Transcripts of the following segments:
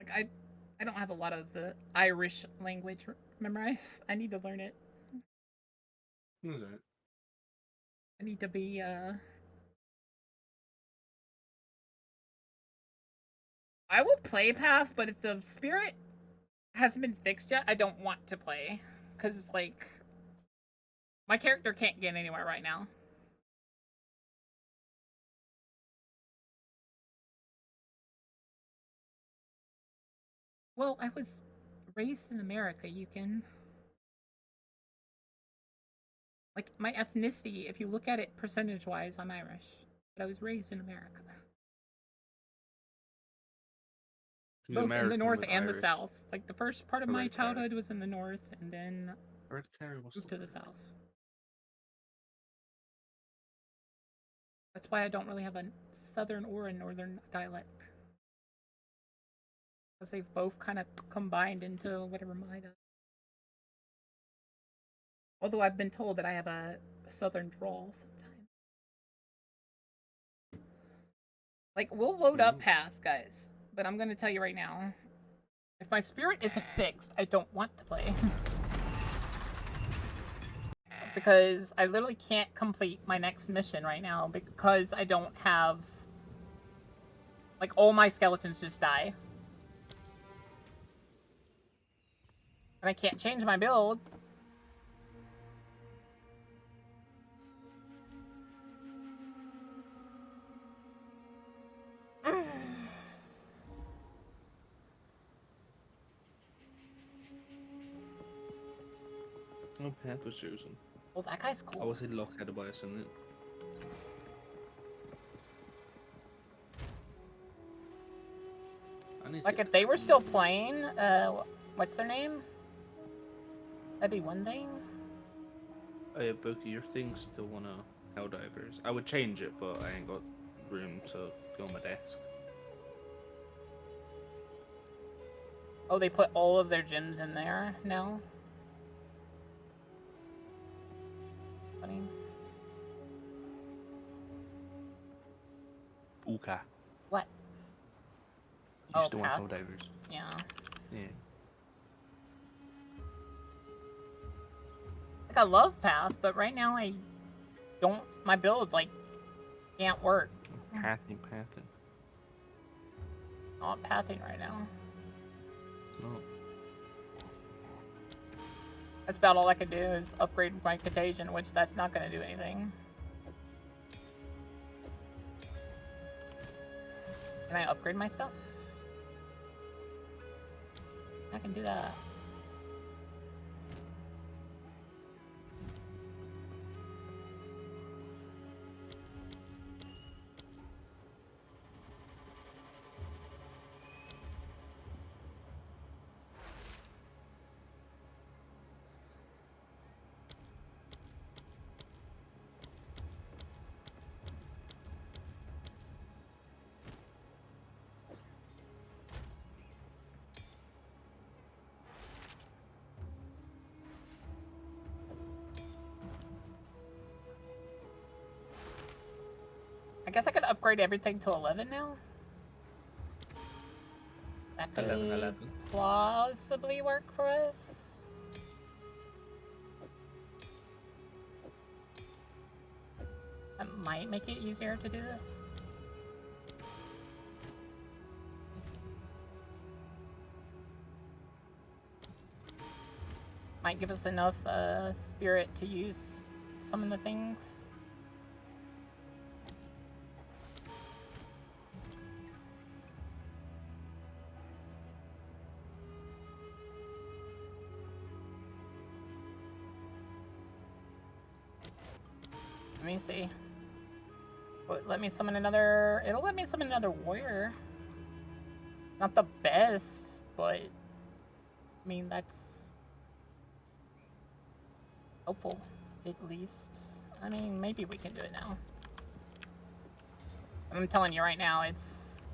Like I don't have a lot of the Irish language memorized. I need to learn it. That's right. I need to be I will play Path, but if the spirit hasn't been fixed yet, I don't want to play cuz like my character can't get anywhere right now. Well, I was raised in America. You can like my ethnicity, if you look at it percentage-wise, I'm Irish, but I was raised in America. She's Both in the American north with and the Irish. south. Like the first part of my Hereditary. childhood was in the north and then Hereditary was moved the to the word. south. That's why I don't really have a southern or a northern dialect. Because they've both kind of combined into whatever mine is. Although I've been told that I have a southern drawl sometimes. Like, we'll load up Mm. Path, guys. But I'm going to tell you right now, if my spirit isn't fixed, I don't want to play. Because I literally can't complete my next mission right now because I don't have... Like, all my skeletons just die. And I can't change my build. No path was chosen. Well, that guy's I cool. was in lockhead by something. I need to Like, get if the they were still fucking playing, what's their name? That'd be one thing. Oh yeah, Boki, your thing still wanna Helldivers. I would change it, but I ain't got room to go on my desk. Oh, they put all of their gyms in there now? Funny. Uka. What? You Oh, still want Path? Helldivers? Yeah. Yeah. Like, I love Path, but right now I don't... My build, like, can't work. Pathing. Not pathing right now. No. That's about all I can do is upgrade my Contagion, which that's not going to do anything. Can I upgrade my stuff? I can do that. I guess I could upgrade everything to 11 now? That could 11. possibly work for us. That might make it easier to do this. Might give us enough spirit to use some of the things. Let me see. Let me summon another... It'll let me summon another warrior. Not the best, but... I mean, that's... hopeful, at least. I mean, maybe we can do it now. I'm telling you right now, it's...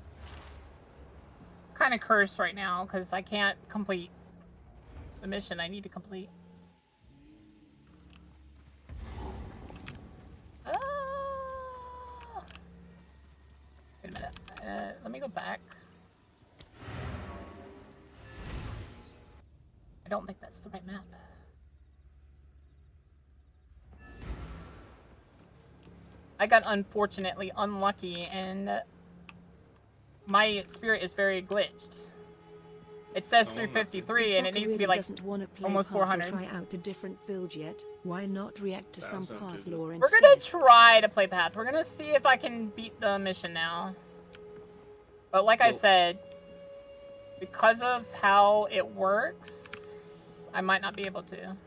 kind of cursed right now, because I can't complete the mission I need to complete. Wait a minute. Let me go back. don't think that's the right map. I got unfortunately unlucky, and my spirit is very glitched. It says 353, and it needs to be like almost 400. Try out a different build yet? Why not react to some path lore We're instead? gonna try to play path. We're gonna see if I can beat the mission now. But like I said, because of how it works, I might not be able to.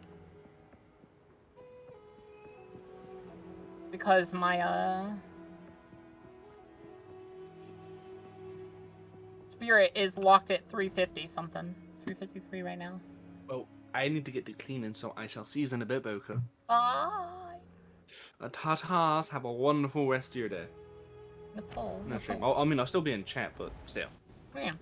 Because my spirit is locked at 350 something. 353 right now. Well, I need to get to cleaning, so I shall see you in a bit, Boka. Bye. Ta-tas. Have a wonderful rest of your day. No stream. I mean, I'll still be in chat, but still. Yeah.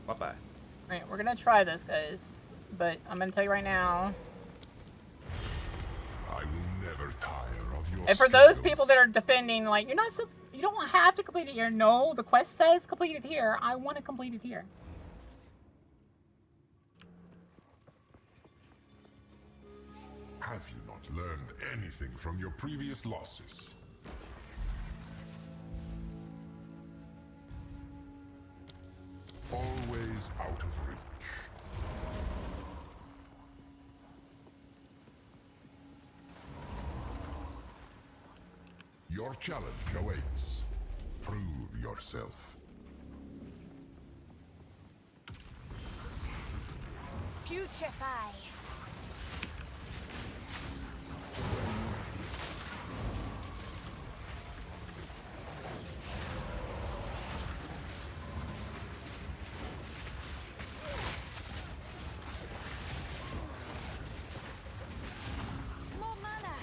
Bye-bye. Alright, we're gonna try this, guys. But I'm gonna tell you right now. I will never tire of your And for those people that are defending, like, you don't have to complete it here. No, the quest says complete it here. I want to complete it here. Have you not learned anything from your previous losses? Always out of reach. Your challenge awaits. Prove yourself. Putrefy. More mana.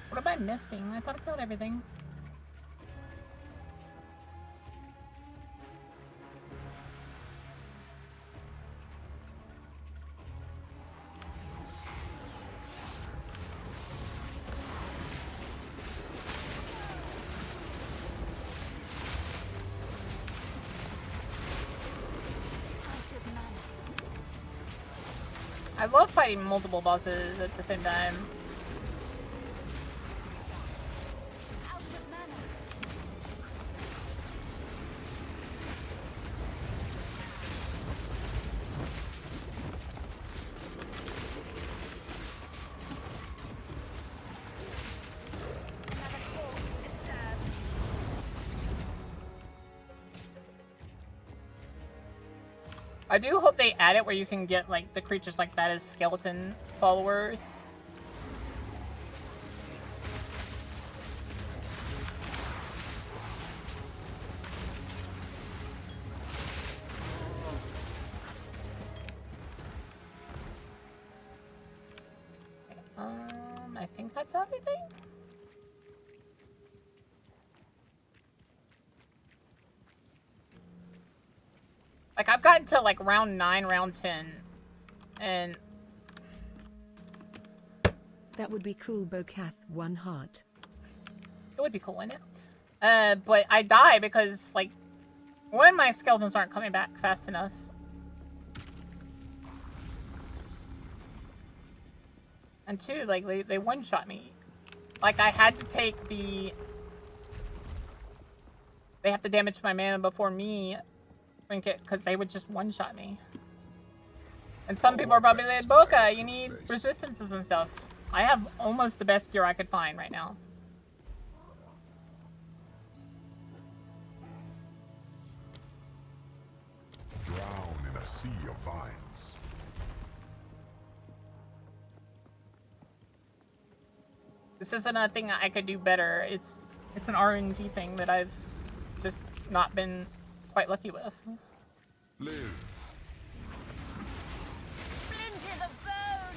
What am I missing? I thought I killed everything. I love fighting multiple bosses at the same time. Out of mana. Another cause to serve. I do hope they add it where you can get like the creatures like that as skeleton followers. I think that's everything. Like, I've gotten to, like, round 9, round 10, and... That would be cool, Bokath. 1 heart. It would be cool, wouldn't it? But I die because, like, one, my skeletons aren't coming back fast enough. And 2, like, they one-shot me. Like, I had to take the... They have to damage my mana before me... because they would just one-shot me. And some people are probably like, Boka, you need resistances and stuff. I have almost the best gear I could find right now. Drown in a sea of vines. This isn't a thing I could do better. It's an RNG thing that I've just not been quite lucky with. Live. Splinters of bone.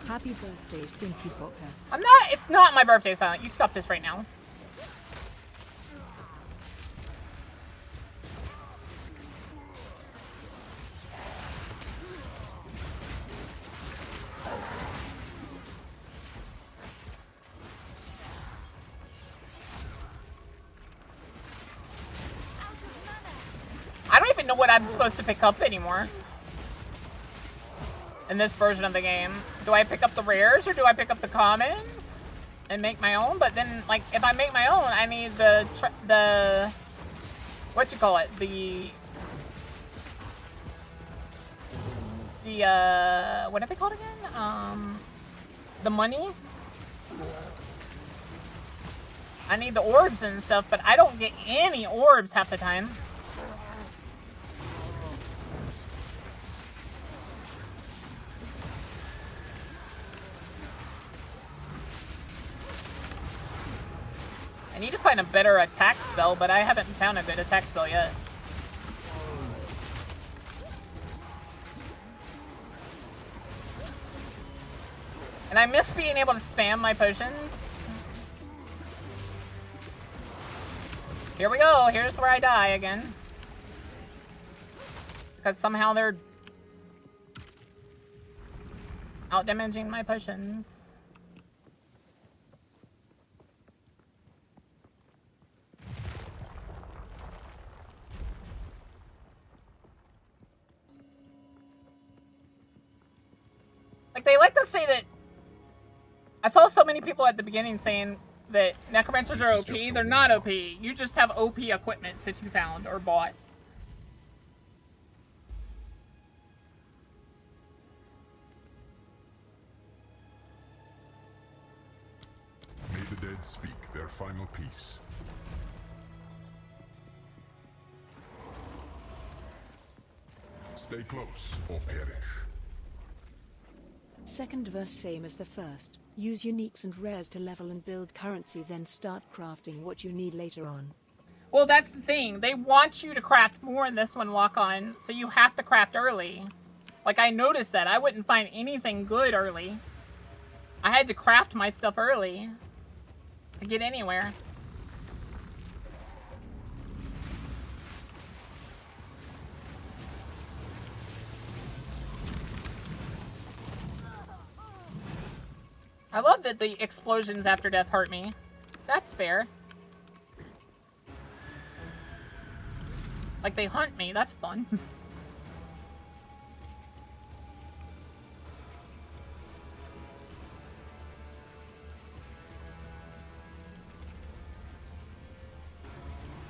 Happy birthday, Stinky Poker. I'm not. It's not my birthday, Silent. You stop this right now. I don't even know what I'm supposed to pick up anymore. In this version of the game. Do I pick up the rares or do I pick up the commons and make my own? But then, like, if I make my own, I need the what you call it? The what are they called again? The money? I need the orbs and stuff, but I don't get any orbs half the time. I need to find a better attack spell, but I haven't found a good attack spell yet. And I miss being able to spam my potions. Here we go. Here's where I die again. Because somehow they're out-damaging my potions. Like, they like to say that... I saw so many people at the beginning saying that necromancers are OP. They're not OP. You just have OP equipment that you found or bought. May the dead speak their final piece. Stay close or perish. Second verse same as the first. Use uniques and rares to level and build currency, then start crafting what you need later on. Well, that's the thing. They want you to craft more in this one, Walk On, so you have to craft early. Like, I noticed that. I wouldn't find anything good early. I had to craft my stuff early to get anywhere. I love that the explosions after death hurt me. That's fair. Like, they hunt me. That's fun.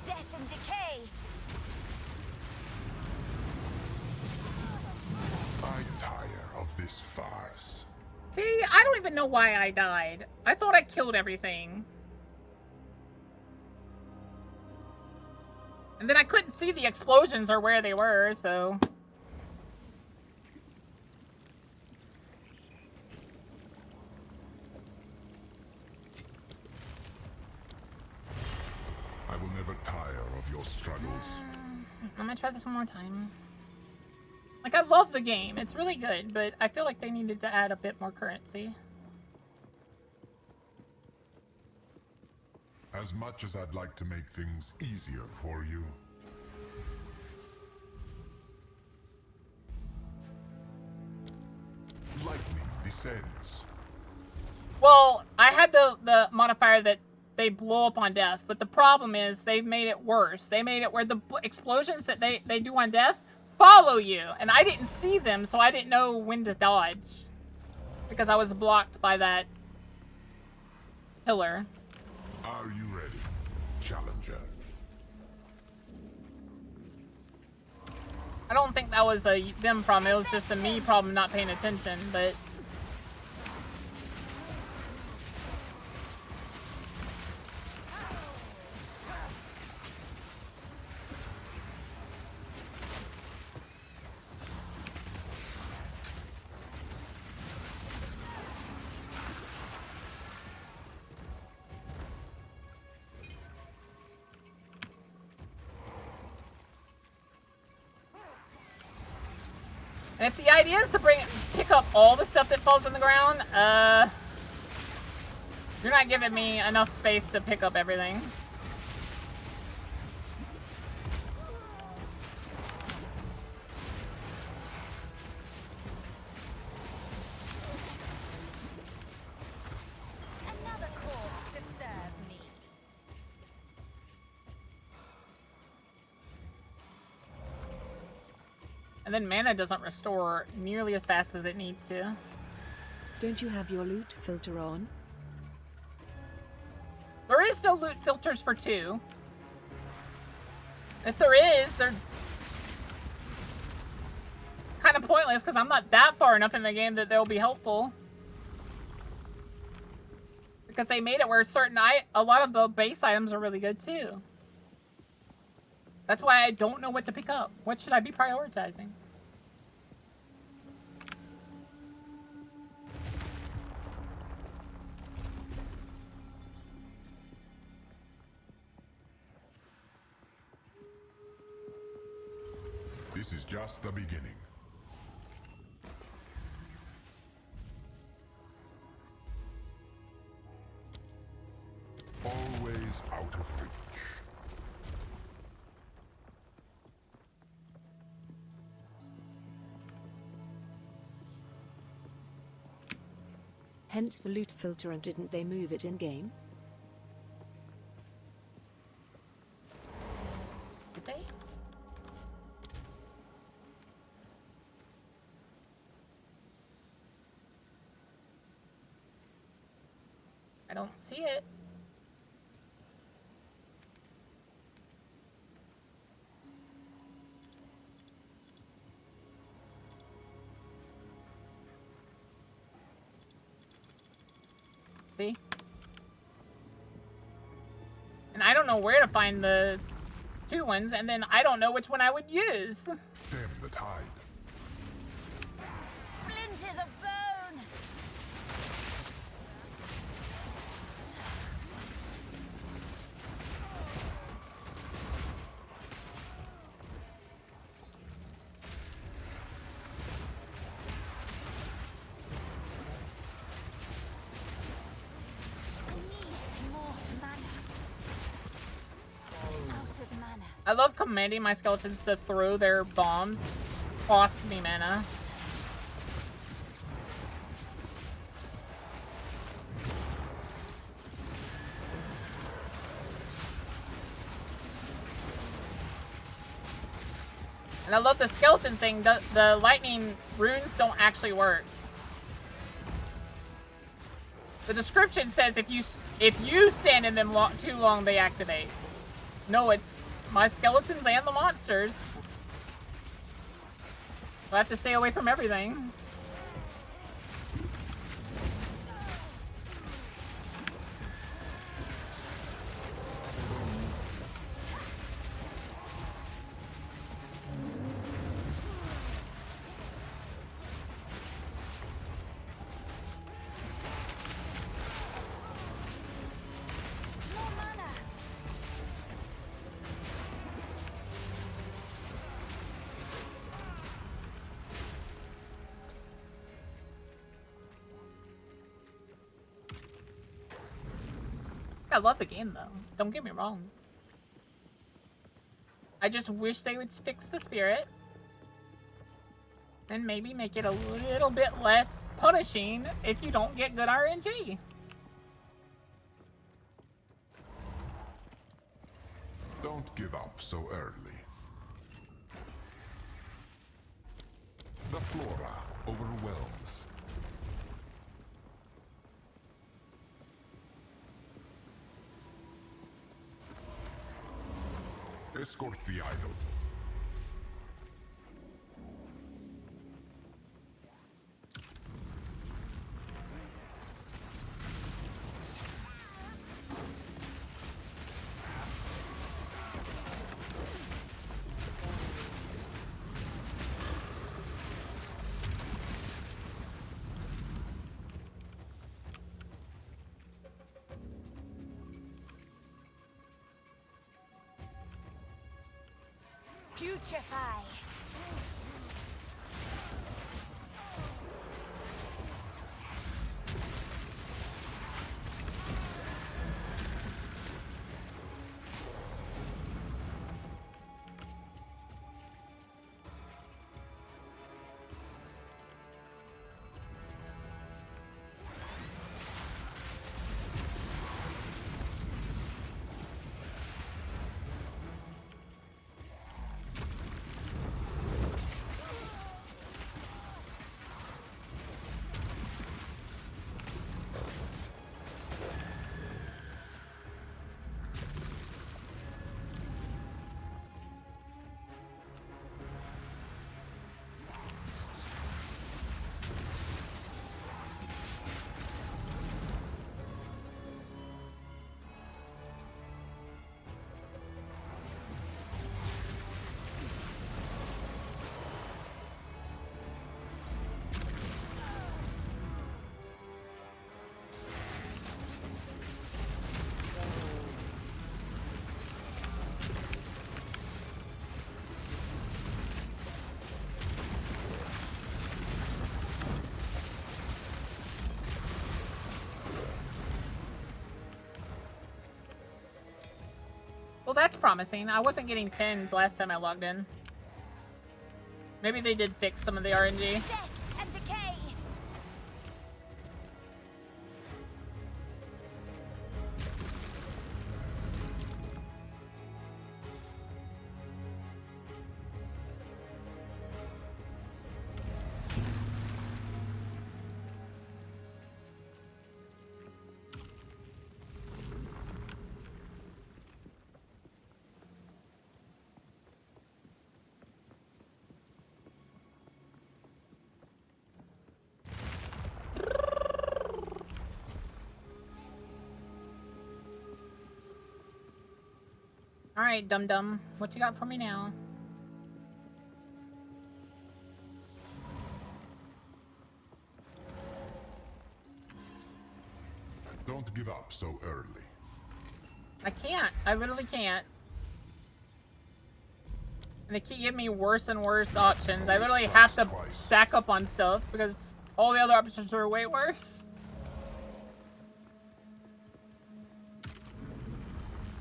Death and decay. I tire of this farce. See, I don't even know why I died. I thought I killed everything. And then I couldn't see the explosions or where they were, so... I will never tire of your struggles. I'm gonna try this one more time. Like, I love the game. It's really good, but I feel like they needed to add a bit more currency. As much as I'd like to make things easier for you, lightning descends. Well, I had the modifier that they blow up on death, but the problem is they've made it worse. They made it where the explosions that they do on death follow you, and I didn't see them, so I didn't know when to dodge because I was blocked by that pillar. Are you ready, challenger? I don't think that was a them problem. It was just a me problem not paying attention, but... And if the idea is to pick up all the stuff that falls on the ground, you're not giving me enough space to pick up everything. Another corpse to serve me. And then mana doesn't restore nearly as fast as it needs to. Don't you have your loot filter on? There is no loot filters for 2. If there is, they're kind of pointless because I'm not that far enough in the game that they'll be helpful. Because they made it where a lot of the base items are really good too. That's why I don't know what to pick up. What should I be prioritizing? This is just the beginning. Always out of reach. Hence the loot filter, and didn't they move it in-game? Did they? I don't see it. See? And I don't know where to find the 2 ones, and then I don't know which one I would use. Stem the tide. Splinters of bone. I need more mana. Out of mana. I love commanding my skeletons to throw their bombs. Costs me mana. And I love the skeleton thing. The lightning runes don't actually work. The description says if you stand in them too long, they activate. No, it's my skeletons and the monsters. So I have to stay away from everything. More mana. I love the game though. Don't get me wrong. I just wish they would fix the spirit. And maybe make it a little bit less punishing if you don't get good RNG. Don't give up so early. The flora overwhelms. Escort the idol. Putrefy. Well, that's promising. I wasn't getting 10s last time I logged in. Maybe they did fix some of the RNG. Death and decay. Alright, dum-dum. What you got for me now? Don't give up so early. I can't. I literally can't. And they keep giving me worse and worse options. I literally have to stack up on stuff because all the other options are way worse.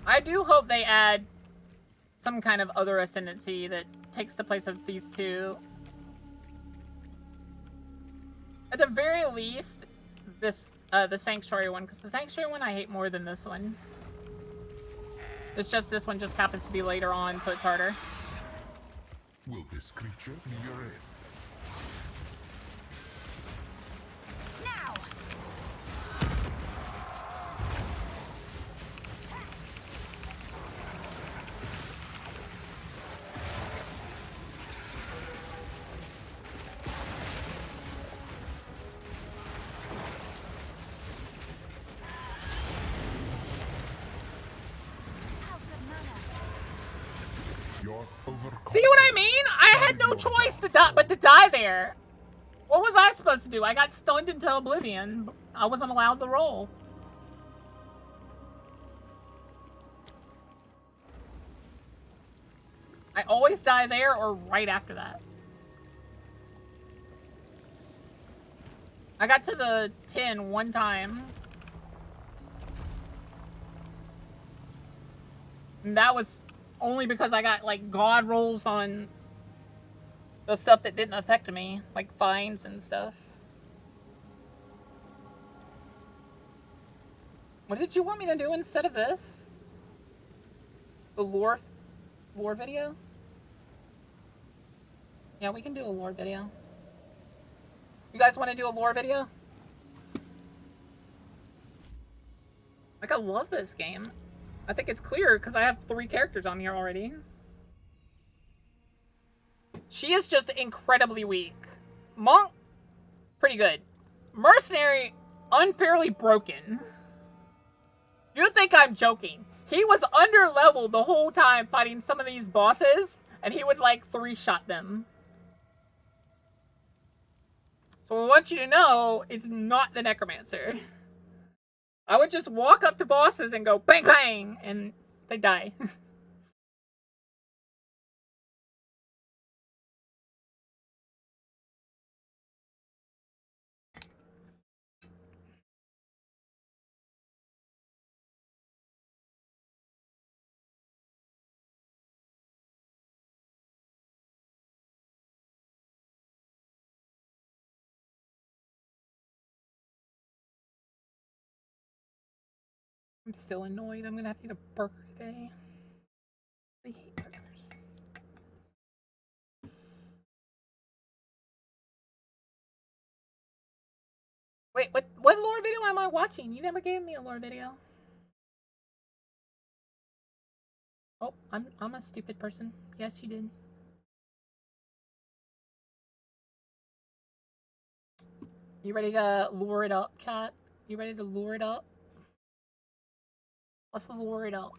I do hope they add some kind of other ascendancy that takes the place of these two. At the very least, this the Sanctuary one, because the Sanctuary one I hate more than this one. It's just this one just happens to be later on, so it's harder. Will this creature be your end? Now. Out of mana. You're overcome. See what I mean? I had no choice to die, but to die there. What was I supposed to do? I got stunned into oblivion. I wasn't allowed to roll. I always die there or right after that. I got to the 10 one time. And that was only because I got, like, god rolls on the stuff that didn't affect me. Like, fines and stuff. What did you want me to do instead of this? The lore video? Yeah, we can do a lore video. You guys want to do a lore video? Like, I love this game. I think it's clear because I have 3 characters on here already. She is just incredibly weak. Monk, pretty good. Mercenary, unfairly broken. You think I'm joking. He was under leveled the whole time fighting some of these bosses, and he would like 3-shot them. So I want you to know, it's not the Necromancer. I would just walk up to bosses and go bang bang, and they die. I'm still annoyed. I'm gonna have to eat a burger today. I hate burgers. Wait, what lore video am I watching? You never gave me a lore video. Oh, I'm a stupid person. Yes, you did. You ready to lure it up, chat? You ready to lure it up? Let's lure it up.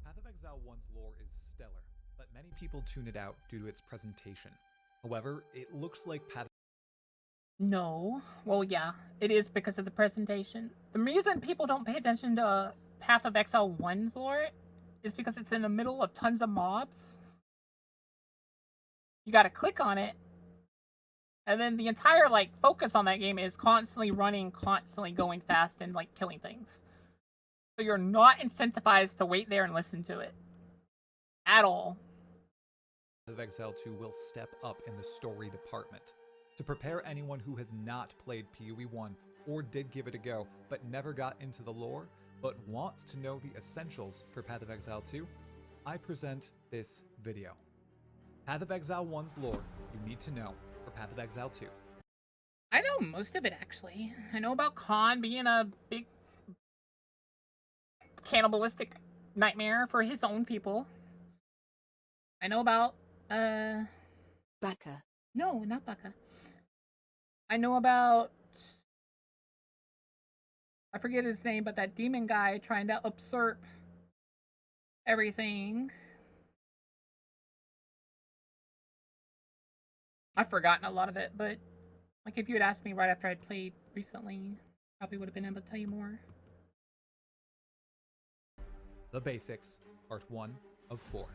Path of Exile 1's lore is stellar, but many people tune it out due to its presentation. However, it looks like Path. No. Well, yeah, it is because of the presentation. The reason people don't pay attention to Path of Exile 1's lore is because it's in the middle of tons of mobs. You gotta click on it. And then the entire, like, focus on that game is constantly running, constantly going fast, and, like, killing things. So you're not incentivized to wait there and listen to it. At all. Path of Exile 2 will step up in the story department. To prepare anyone who has not played PoE 1 or did give it a go but never got into the lore but wants to know the essentials for Path of Exile 2, I present this video. Path of Exile 1's lore you need to know for Path of Exile 2. I know most of it, actually. I know about Khan being a big cannibalistic nightmare for his own people. I know about, Baka. no, not Baka. I know about, I forget his name, but that demon guy trying to usurp everything. I've forgotten a lot of it, but like if you had asked me right after I'd played recently, probably would have been able to tell you more. The Basics, Part 1 of 4.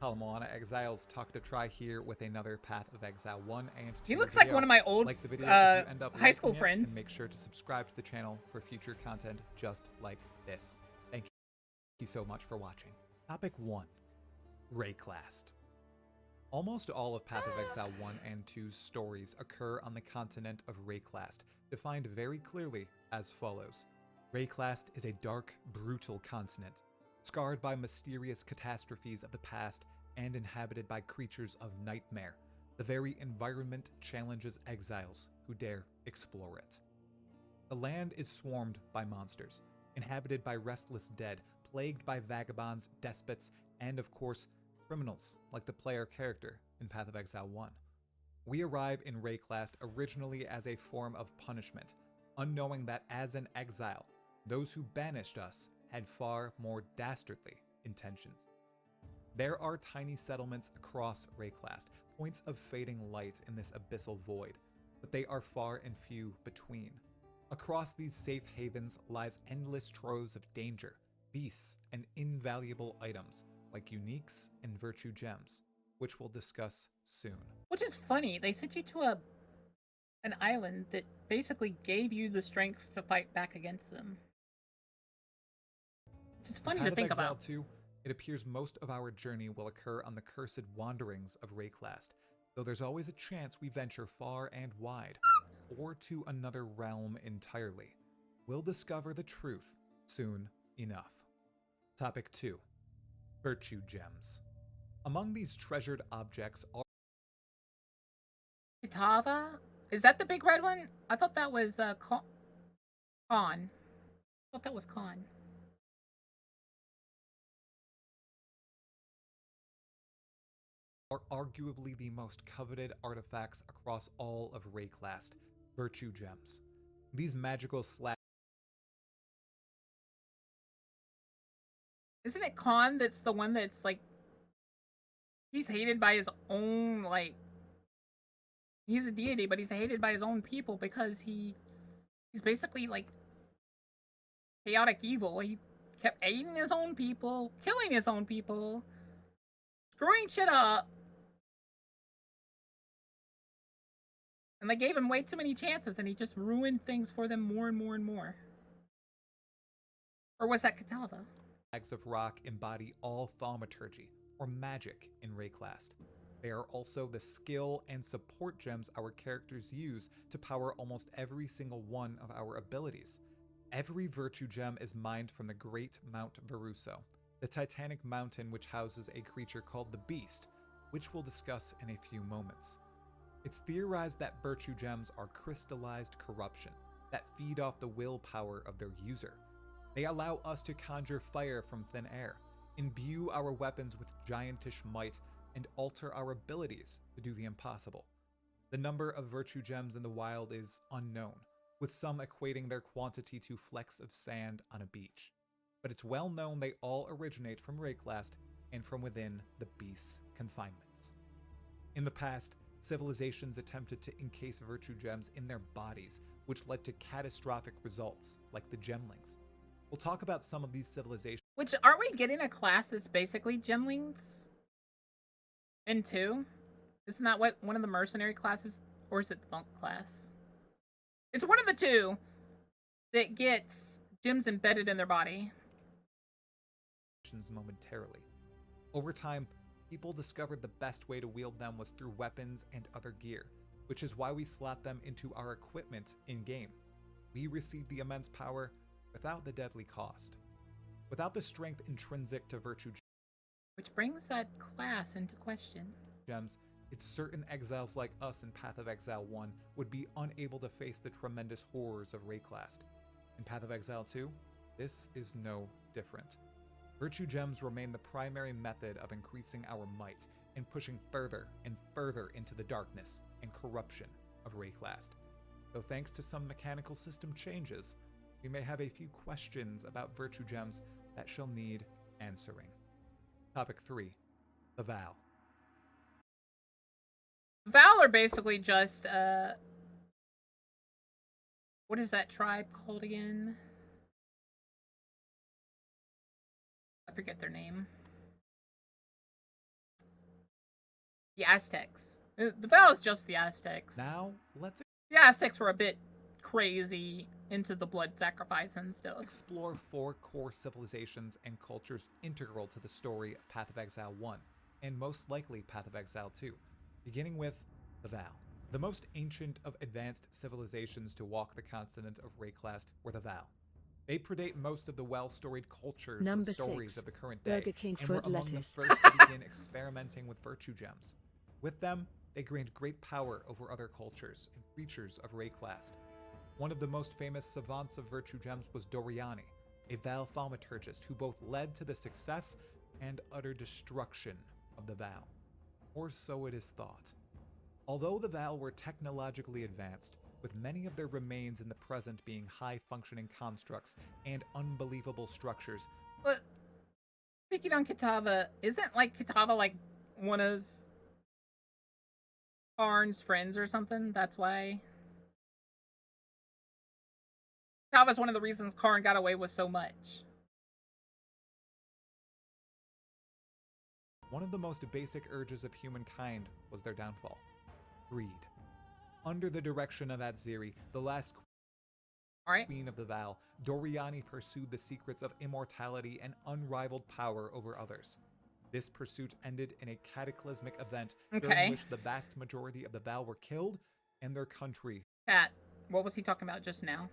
Moana Exiles talk to try here with another Path of Exile 1 and 2 He looks like video. one of my old Like the video if you end up high school liking it, friends. and make sure to subscribe to the channel for future content just like this. Thank you so much for watching. Topic 1. Rayclast. Almost all of Path of Exile 1 and 2's stories occur on the continent of Rayclast, defined very clearly as follows. Rayclast is a dark, brutal continent, scarred by mysterious catastrophes of the past and inhabited by creatures of nightmare. The very environment challenges exiles who dare explore it. The land is swarmed by monsters, inhabited by restless dead, plagued by vagabonds, despots, and of course, criminals like the player character in Path of Exile 1. We arrive in Rayclast originally as a form of punishment, unknowing that as an exile, those who banished us had far more dastardly intentions. There are tiny settlements across Rayclast, points of fading light in this abyssal void, but they are far and few between. Across these safe havens lies endless troves of danger, beasts, and invaluable items like uniques and virtue gems, which we'll discuss soon. Which is funny. They sent you to an island that basically gave you the strength to fight back against them. Which is funny In to Path of think Exile about. 2, it appears most of our journey will occur on the cursed wanderings of Rayclast, though there's always a chance we venture far and wide, or to another realm entirely. We'll discover the truth soon enough. Topic 2. Virtue Gems. Among these treasured objects are Kitava? Is that the big red one? I thought that was Khan. I thought that was Khan. arguably the most coveted artifacts across all of Rayclast, Virtue Gems. These magical Isn't it Khan that's the one that's like he's hated by his own like he's a deity, but he's hated by his own people because he's basically like chaotic evil. He kept aiding his own people, killing his own people, screwing shit up. And they gave him way too many chances and he just ruined things for them more and more and more. Or was that Catalva? flags of rock embody all thaumaturgy, or magic, in Rayclast. They are also the skill and support gems our characters use to power almost every single one of our abilities. Every virtue gem is mined from the great Mount Veruso, the titanic mountain which houses a creature called the Beast, which we'll discuss in a few moments. It's theorized that virtue gems are crystallized corruption that feed off the willpower of their user. They allow us to conjure fire from thin air, imbue our weapons with giantish might, and alter our abilities to do the impossible. The number of virtue gems in the wild is unknown, with some equating their quantity to flecks of sand on a beach. But it's well known they all originate from Rayclast and from within the Beast's confinements. In the past, civilizations attempted to encase virtue gems in their bodies, which led to catastrophic results, like the Gemlings. We'll talk about some of these civilizations. Which, aren't we getting a class that's basically Gemlings? In 2? Isn't that what one of the mercenary classes? Or is it the monk class? It's one of the two that gets gems embedded in their body. Momentarily. Over time, people discovered the best way to wield them was through weapons and other gear, which is why we slot them into our equipment in-game. We receive the immense power without the deadly cost. Without the strength intrinsic to virtue Which brings that class into question. gems, it's certain exiles like us in Path of Exile 1 would be unable to face the tremendous horrors of Rayclast. In Path of Exile 2, this is no different. Virtue gems remain the primary method of increasing our might and pushing further and further into the darkness and corruption of Rayclast. Though thanks to some mechanical system changes, we may have a few questions about virtue gems that shall need answering. Topic 3. The Val. Val are basically just, what is that tribe called again? I forget their name. The Aztecs. The Val is just the Aztecs. Now, let's The Aztecs were a bit crazy into the blood sacrifice and stuff. explore 4 core civilizations and cultures integral to the story of Path of Exile 1, and most likely Path of Exile 2, beginning with the Val. The most ancient of advanced civilizations to walk the continent of Rayclast were the Val. They predate most of the well-storied cultures Number and stories 6, of the current day, Burger King and were foot among lettuce. the first to begin experimenting with virtue gems. With them, they gained great power over other cultures and creatures of Rayclast. One of the most famous savants of virtue gems was Doriani, a Val thaumaturgist who both led to the success and utter destruction of the Val. Or so it is thought. Although the Val were technologically advanced, with many of their remains in the present being high-functioning constructs and unbelievable structures. But speaking on Kitava, isn't like Kitava like one of Karn's friends or something? That's why Kitava's one of the reasons Karn got away with so much. One of the most basic urges of humankind was their downfall: greed. Under the direction of Adziri, the last Alright. queen of the Val, Doriani pursued the secrets of immortality and unrivaled power over others. This pursuit ended in a cataclysmic event Okay. during which the vast majority of the Val were killed and their country. Cat, what was he talking about just now?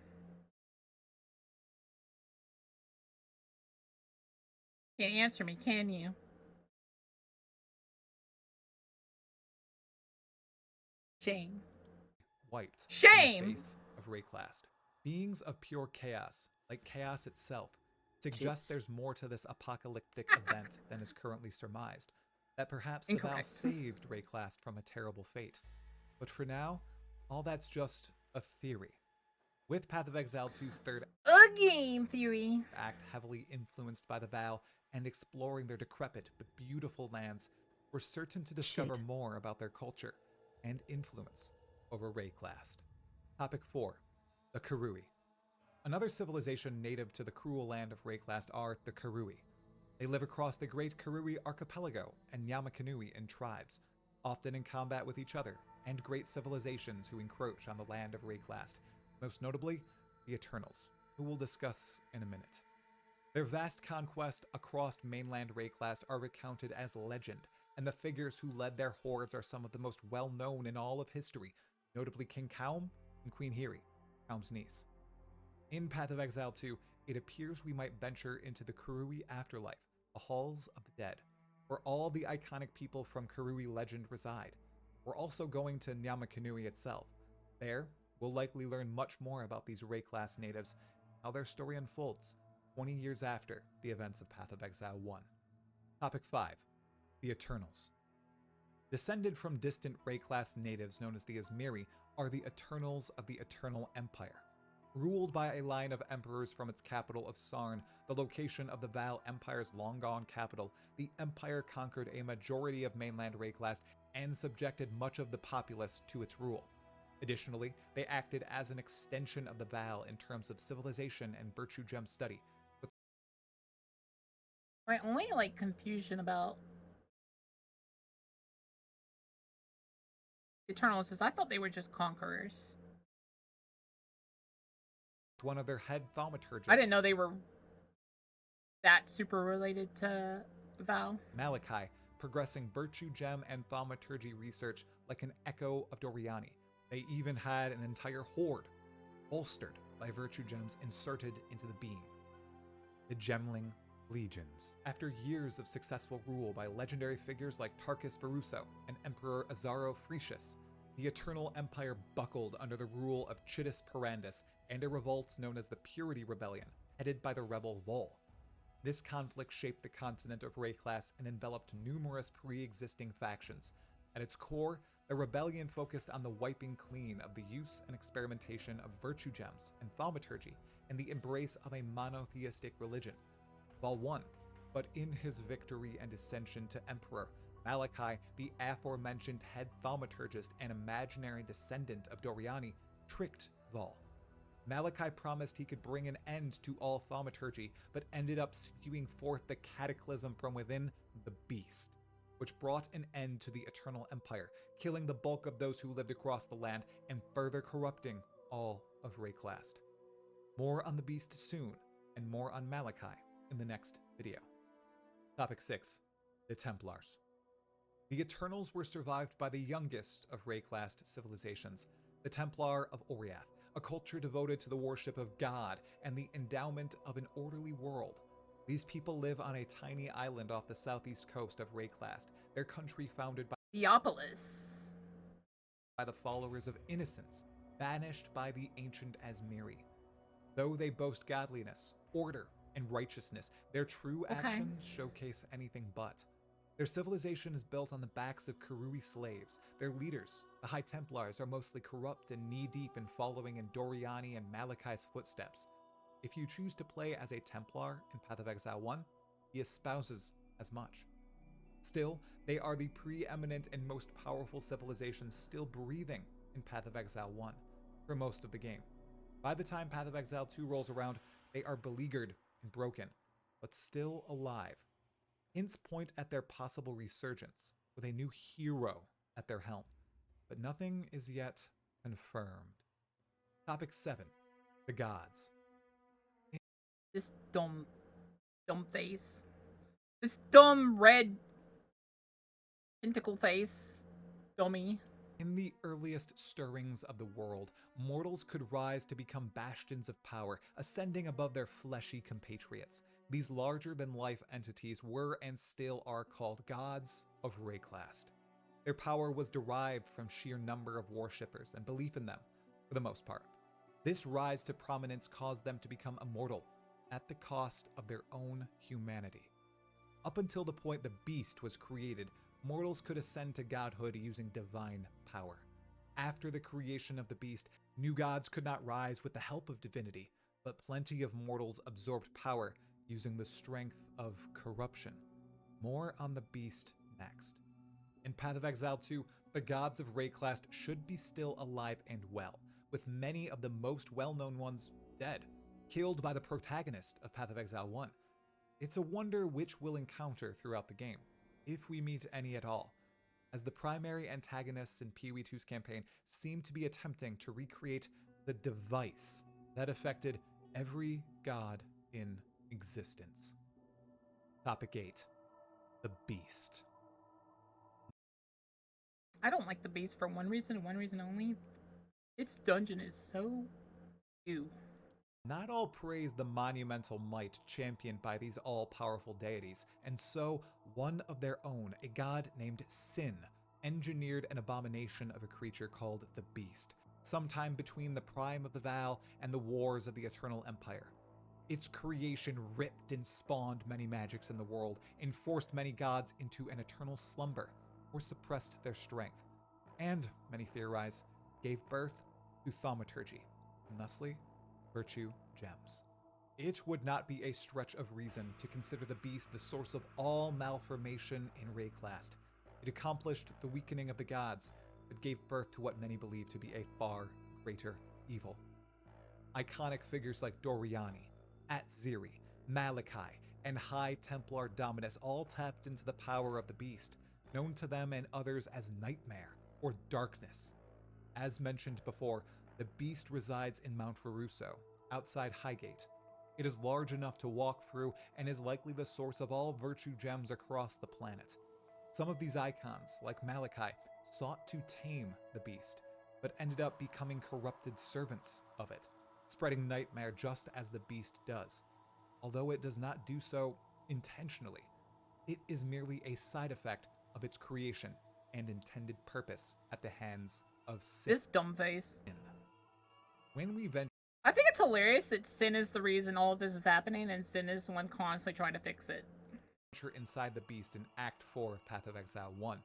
Can't answer me, can you? Shame. Wiped Shame! from the face of Rayclast. Beings of pure chaos, like chaos itself, suggest Tits. there's more to this apocalyptic event than is currently surmised. That perhaps the Val Incorrect. saved Rayclast from a terrible fate. But for now, all that's just a theory. With Path of Exile 2's third A game theory. act heavily influenced by the Val and exploring their decrepit but beautiful lands, we're certain to discover Shit. more about their culture and influence over Rayclast. Topic 4. The Karui. Another civilization native to the cruel land of Rayclast are the Karui. They live across the Great Karui Archipelago and Yamakanui in tribes, often in combat with each other, and great civilizations who encroach on the land of Rayclast, most notably the Eternals, who we'll discuss in a minute. Their vast conquest across mainland Rayclast are recounted as legend, and the figures who led their hordes are some of the most well-known in all of history, notably King Kaum and Queen Hiri, Kaum's niece. In Path of Exile 2, it appears we might venture into the Karui afterlife, the halls of the dead, where all the iconic people from Karui legend reside. We're also going to Nyamakanui itself. There, we'll likely learn much more about these Rayclast natives, how their story unfolds 20 years after the events of Path of Exile 1. Topic 5. The Eternals. Descended from distant Rayclast natives known as the Izmiri are the Eternals of the Eternal Empire. Ruled by a line of emperors from its capital of Sarn, the location of the Val Empire's long-gone capital, the Empire conquered a majority of mainland Rayclast and subjected much of the populace to its rule. Additionally, they acted as an extension of the Val in terms of civilization and virtue gem study. My only like confusion about Eternals is I thought they were just conquerors. one of their head thaumaturgists. I didn't know they were that super related to Val. Malachi, progressing virtue gem and thaumaturgy research like an echo of Doriani. They even had an entire horde, bolstered by virtue gems inserted into the beam. The Gemling Legions. After years of successful rule by legendary figures like Tarkus Varuso and Emperor Azaro Frecius, the Eternal Empire buckled under the rule of Chittus Parandus and a revolt known as the Purity Rebellion, headed by the rebel Vol. This conflict shaped the continent of Rayclass and enveloped numerous pre-existing factions. At its core, the rebellion focused on the wiping clean of the use and experimentation of virtue gems and thaumaturgy and the embrace of a monotheistic religion. Vol won, but in his victory and ascension to Emperor, Malachi, the aforementioned head thaumaturgist and imaginary descendant of Doriani, tricked Vol. Malachi promised he could bring an end to all thaumaturgy, but ended up spewing forth the cataclysm from within, the Beast, which brought an end to the Eternal Empire, killing the bulk of those who lived across the land and further corrupting all of Rayclast. More on the Beast soon, and more on Malachi in the next video. Topic 6. The Templars. The Eternals were survived by the youngest of Rayclast civilizations, the Templar of Oriath, a culture devoted to the worship of God and the endowment of an orderly world. These people live on a tiny island off the southeast coast of Rayclast, their country founded by Theopolis. the followers of Innocence, banished by the ancient Asmiri. Though they boast godliness, order, and righteousness, their true actions showcase anything but. Their civilization is built on the backs of Karui slaves. Their leaders, the High Templars, are mostly corrupt and knee-deep in following in Doriani and Malachi's footsteps. If you choose to play as a Templar in Path of Exile 1, he espouses as much. Still, they are the preeminent and most powerful civilization still breathing in Path of Exile 1 for most of the game. By the time Path of Exile 2 rolls around, they are beleaguered and broken, but still alive. Hints point at their possible resurgence, with a new hero at their helm, but nothing is yet confirmed. Topic 7. The Gods. This dumb face. This dumb red tentacle face. Dummy. In the earliest stirrings of the world, mortals could rise to become bastions of power, ascending above their fleshy compatriots. These larger-than-life entities were and still are called gods of Rayclast. Their power was derived from sheer number of worshippers and belief in them, for the most part. This rise to prominence caused them to become immortal, at the cost of their own humanity. Up until the point the Beast was created, mortals could ascend to godhood using divine power. After the creation of the Beast, new gods could not rise with the help of divinity, but plenty of mortals absorbed power using the strength of corruption. More on the Beast next. In Path of Exile 2, the gods of Rayclast should be still alive and well, with many of the most well-known ones dead, killed by the protagonist of Path of Exile 1. It's a wonder which we'll encounter throughout the game, if we meet any at all, as the primary antagonists in PoE2's campaign seem to be attempting to recreate the device that affected every god in existence. Topic 8. The Beast. I don't like the Beast for one reason and one reason only. Its dungeon is so ew. Not all praise the monumental might championed by these all-powerful deities, and so one of their own, a god named Sin, engineered an abomination of a creature called the Beast, sometime between the prime of the Val and the wars of the Eternal Empire. Its creation ripped and spawned many magics in the world, and forced many gods into an eternal slumber, or suppressed their strength, and, many theorize, gave birth to thaumaturgy, and thusly, virtue gems. It would not be a stretch of reason to consider the Beast the source of all malformation in Rayclast. It accomplished the weakening of the gods, but gave birth to what many believe to be a far greater evil. Iconic figures like Doriani, Atziri, Malachi, and High Templar Dominus all tapped into the power of the Beast, known to them and others as Nightmare or Darkness. As mentioned before, the Beast resides in Mount Varuso, outside Highgate. It is large enough to walk through and is likely the source of all virtue gems across the planet. Some of these icons, like Malachi, sought to tame the beast, but ended up becoming corrupted servants of it, spreading nightmare just as the beast does. Although it does not do so intentionally, it is merely a side effect of its creation and intended purpose at the hands of sin. This dumb face. When we venture I think it's hilarious that Sin is the reason all of this is happening, and Sin is the one constantly trying to fix it. inside the beast in Act 4 of Path of Exile 1,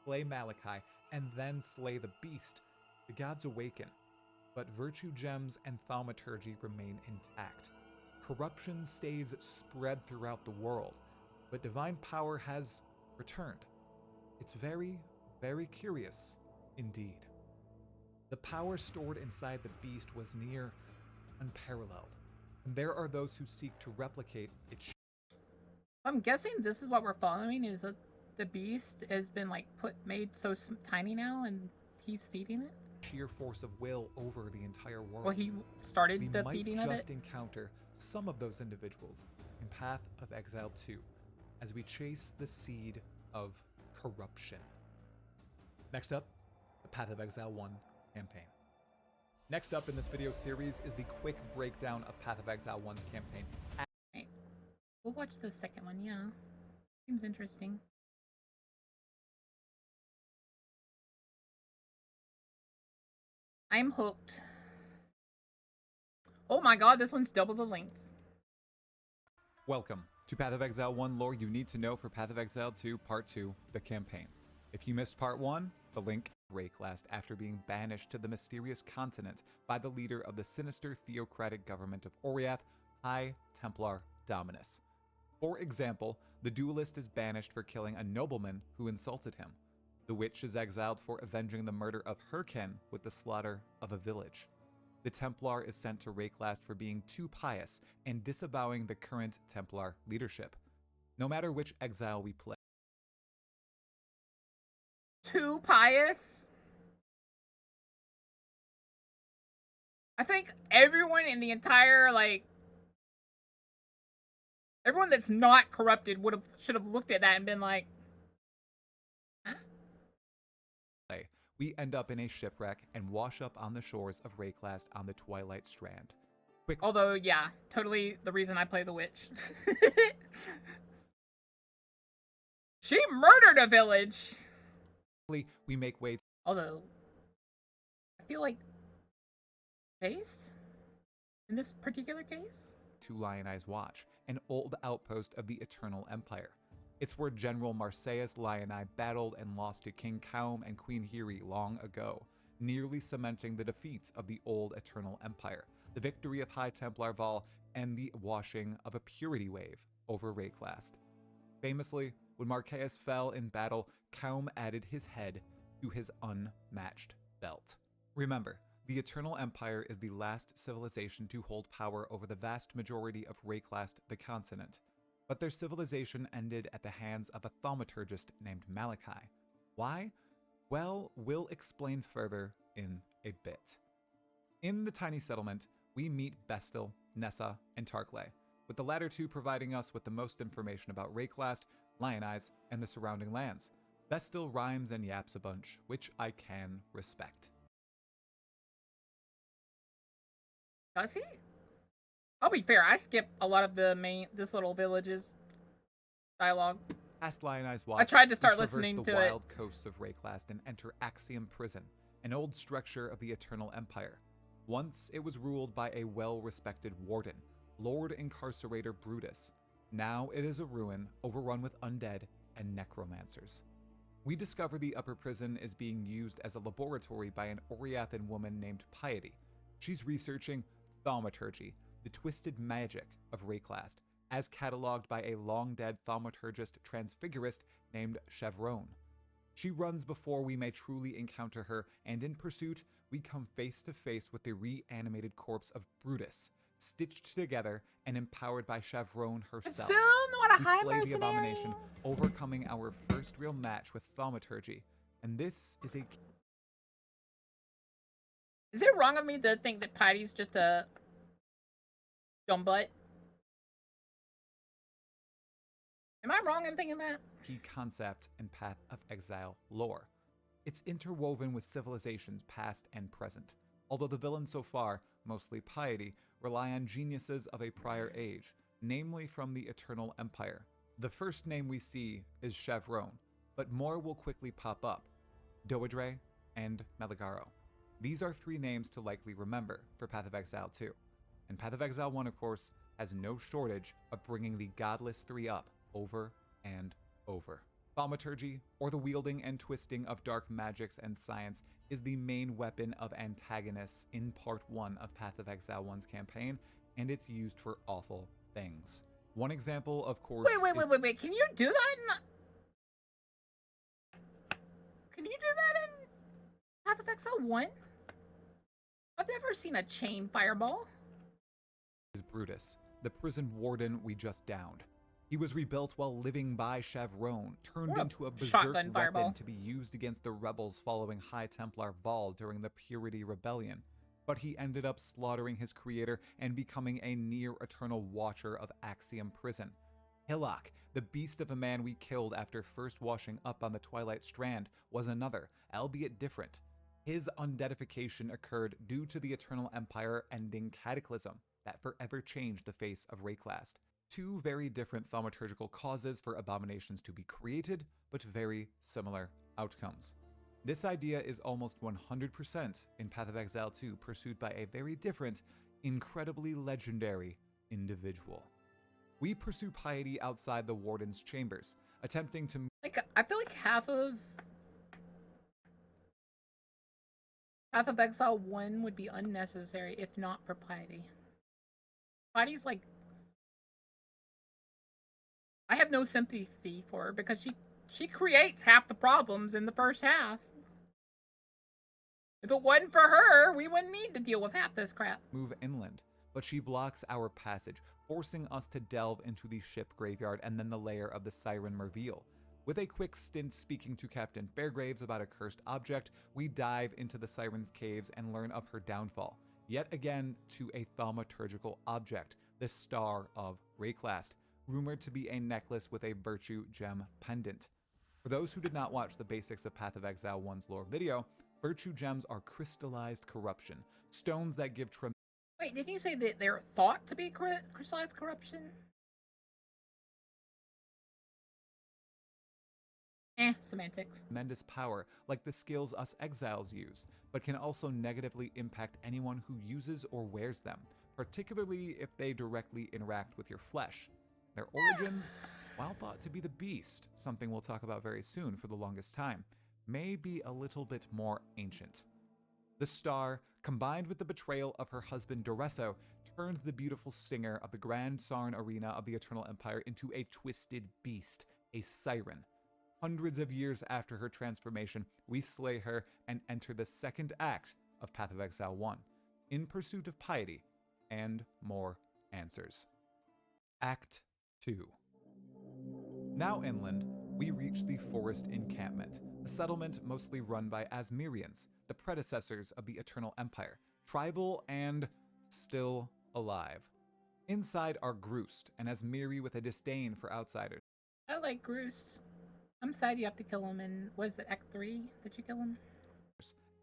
slay Malachi, and then slay the beast, the gods awaken, but virtue gems and thaumaturgy remain intact. Corruption stays spread throughout the world, but divine power has returned. It's very, very curious indeed. The power stored inside the beast was near unparalleled, and there are those who seek to replicate its I'm guessing this is what we're following, is that the beast has been like made so tiny now, and he's feeding it. sheer force of will over the entire world. Well, he started we the might feeding of it. just encounter some of those individuals in Path of Exile 2 as we chase the seed of corruption. Next up, the Path of Exile 1 campaign. Next up in this video series is the quick breakdown of Path of Exile 1's campaign. Right. We'll watch the second one, yeah. Seems interesting. I'm hooked. Oh my god, this one's double the length. Welcome to Path of Exile 1 lore you need to know for Path of Exile 2 Part 2, the campaign. If you missed Part 1, the link Rayclast after being banished to the mysterious continent by the leader of the sinister theocratic government of Oriath, High Templar Dominus. For example, the duelist is banished for killing a nobleman who insulted him. The witch is exiled for avenging the murder of her kin with the slaughter of a village. The Templar is sent to Rayclast for being too pious and disavowing the current Templar leadership. No matter which exile we play, Too pious? I think everyone in the entire, like, everyone that's not corrupted should have looked at that and been like, huh? we end up in a shipwreck and wash up on the shores of Rayclast on the Twilight Strand. Although, yeah, totally the reason I play the witch. She murdered a village! We make way Although, I feel like based in this particular case? to Lion Eye's Watch, an old outpost of the Eternal Empire. It's where General Marseus Lion Eye battled and lost to King Kaum and Queen Hiri long ago, nearly cementing the defeats of the old Eternal Empire, the victory of High Templar Vol, and the washing of a purity wave over Rayclast. Famously, when Marseus fell in battle, Kaum added his head to his unmatched belt. Remember, the Eternal Empire is the last civilization to hold power over the vast majority of Rayclast, the continent. But their civilization ended at the hands of a thaumaturgist named Malachi. Why? Well, we'll explain further in a bit. In the tiny settlement, we meet Bestil, Nessa, and Tarkley, with the latter two providing us with the most information about Rayclast, Lion Eyes, and the surrounding lands. Bestil rhymes and yaps a bunch, which I can respect. Does he? I'll be fair, I skip a lot of this little village's dialogue. Past Lion Eyes Watch, I tried to start we traverse listening the to it. wild coasts of Rayclast and enter Axiom Prison, an old structure of the Eternal Empire. Once it was ruled by a well-respected warden, Lord Incarcerator Brutus. Now it is a ruin overrun with undead and necromancers. We discover the upper prison is being used as a laboratory by an Oriathan woman named Piety. She's researching thaumaturgy, the twisted magic of Rayclast, as cataloged by a long-dead thaumaturgist transfigurist named Chevron. She runs before we may truly encounter her, and in pursuit, we come face to face with the reanimated corpse of Brutus, stitched together and empowered by Chevron herself. Still not a We high slay the abomination, mercenary. overcoming our first real match with thaumaturgy, and this is a Is it wrong of me to think that Patty's just a Dumb butt. Am I wrong in thinking that? Key concept in Path of Exile lore. It's interwoven with civilizations past and present, although the villains so far, mostly piety, rely on geniuses of a prior age, namely from the Eternal Empire. The first name we see is Chevron, but more will quickly pop up: Doedre and Meligaro. These are three names to likely remember for Path of Exile 2. And Path of Exile 1, of course, has no shortage of bringing the Godless Three up over and over. Thaumaturgy, or the wielding and twisting of dark magics and science, is the main weapon of antagonists in Part 1 of Path of Exile 1's campaign, and it's used for awful things. One example, of course... Wait. Can you do that Can you do that in Path of Exile 1? I've never seen a chain fireball. ...is Brutus, the prison warden we just downed. He was rebuilt while living by Chevron, turned into a berserk weapon to be used against the rebels following High Templar Vol during the Purity Rebellion. But he ended up slaughtering his creator and becoming a near-eternal watcher of Axiom Prison. Hillock, the beast of a man we killed after first washing up on the Twilight Strand, was another, albeit different. His undeadification occurred due to the Eternal Empire ending Cataclysm that forever changed the face of Rayclast. Two very different thaumaturgical causes for abominations to be created, but very similar outcomes. This idea is almost 100% in Path of Exile 2, pursued by a very different, incredibly legendary individual. We pursue piety outside the Warden's chambers, attempting to... I feel like half of Exile 1 would be unnecessary if not for piety. Piety's like... I have no sympathy for her because she creates half the problems in the first half. If it wasn't for her, we wouldn't need to deal with half this crap. Move inland, but she blocks our passage, forcing us to delve into the ship graveyard and then the lair of the Siren Merveil. With a quick stint speaking to Captain Beargraves about a cursed object, we dive into the Siren's caves and learn of her downfall, yet again to a thaumaturgical object, the Star of Rayclast, rumored to be a necklace with a virtue gem pendant. For those who did not watch the basics of Path of Exile 1's lore video, virtue gems are crystallized corruption, stones that give Wait, didn't you say that they're thought to be crystallized corruption? Semantics. tremendous power, like the skills us exiles use, but can also negatively impact anyone who uses or wears them, particularly if they directly interact with your flesh. Their origins, while thought to be the beast, something we'll talk about very soon for the longest time, may be a little bit more ancient. The star, combined with the betrayal of her husband Doresso, turned the beautiful singer of the Grand Sarn arena of the Eternal Empire into a twisted beast, a siren. Hundreds of years after her transformation, we slay her and enter the second act of Path of Exile 1, in pursuit of piety and more answers. Act 2. Now inland, we reach the Forest Encampment, a settlement mostly run by Asmirians, the predecessors of the Eternal Empire, tribal and still alive. Inside are Groost and Asmiri with a disdain for outsiders. I like Groost. I'm sad you have to kill him in, was it Act 3 that you kill him?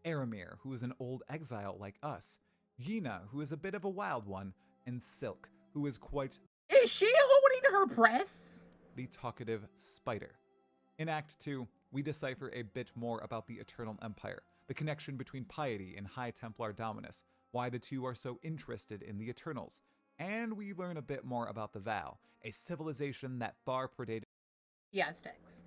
Aramir, who is an old exile like us, Yina, who is a bit of a wild one, and Silk, who is quite... Is she holding her breasts? ...the talkative spider. In Act 2, we decipher a bit more about the Eternal Empire, the connection between piety and High Templar Dominus, why the two are so interested in the Eternals, and we learn a bit more about the Val, a civilization that far predated the Aztecs.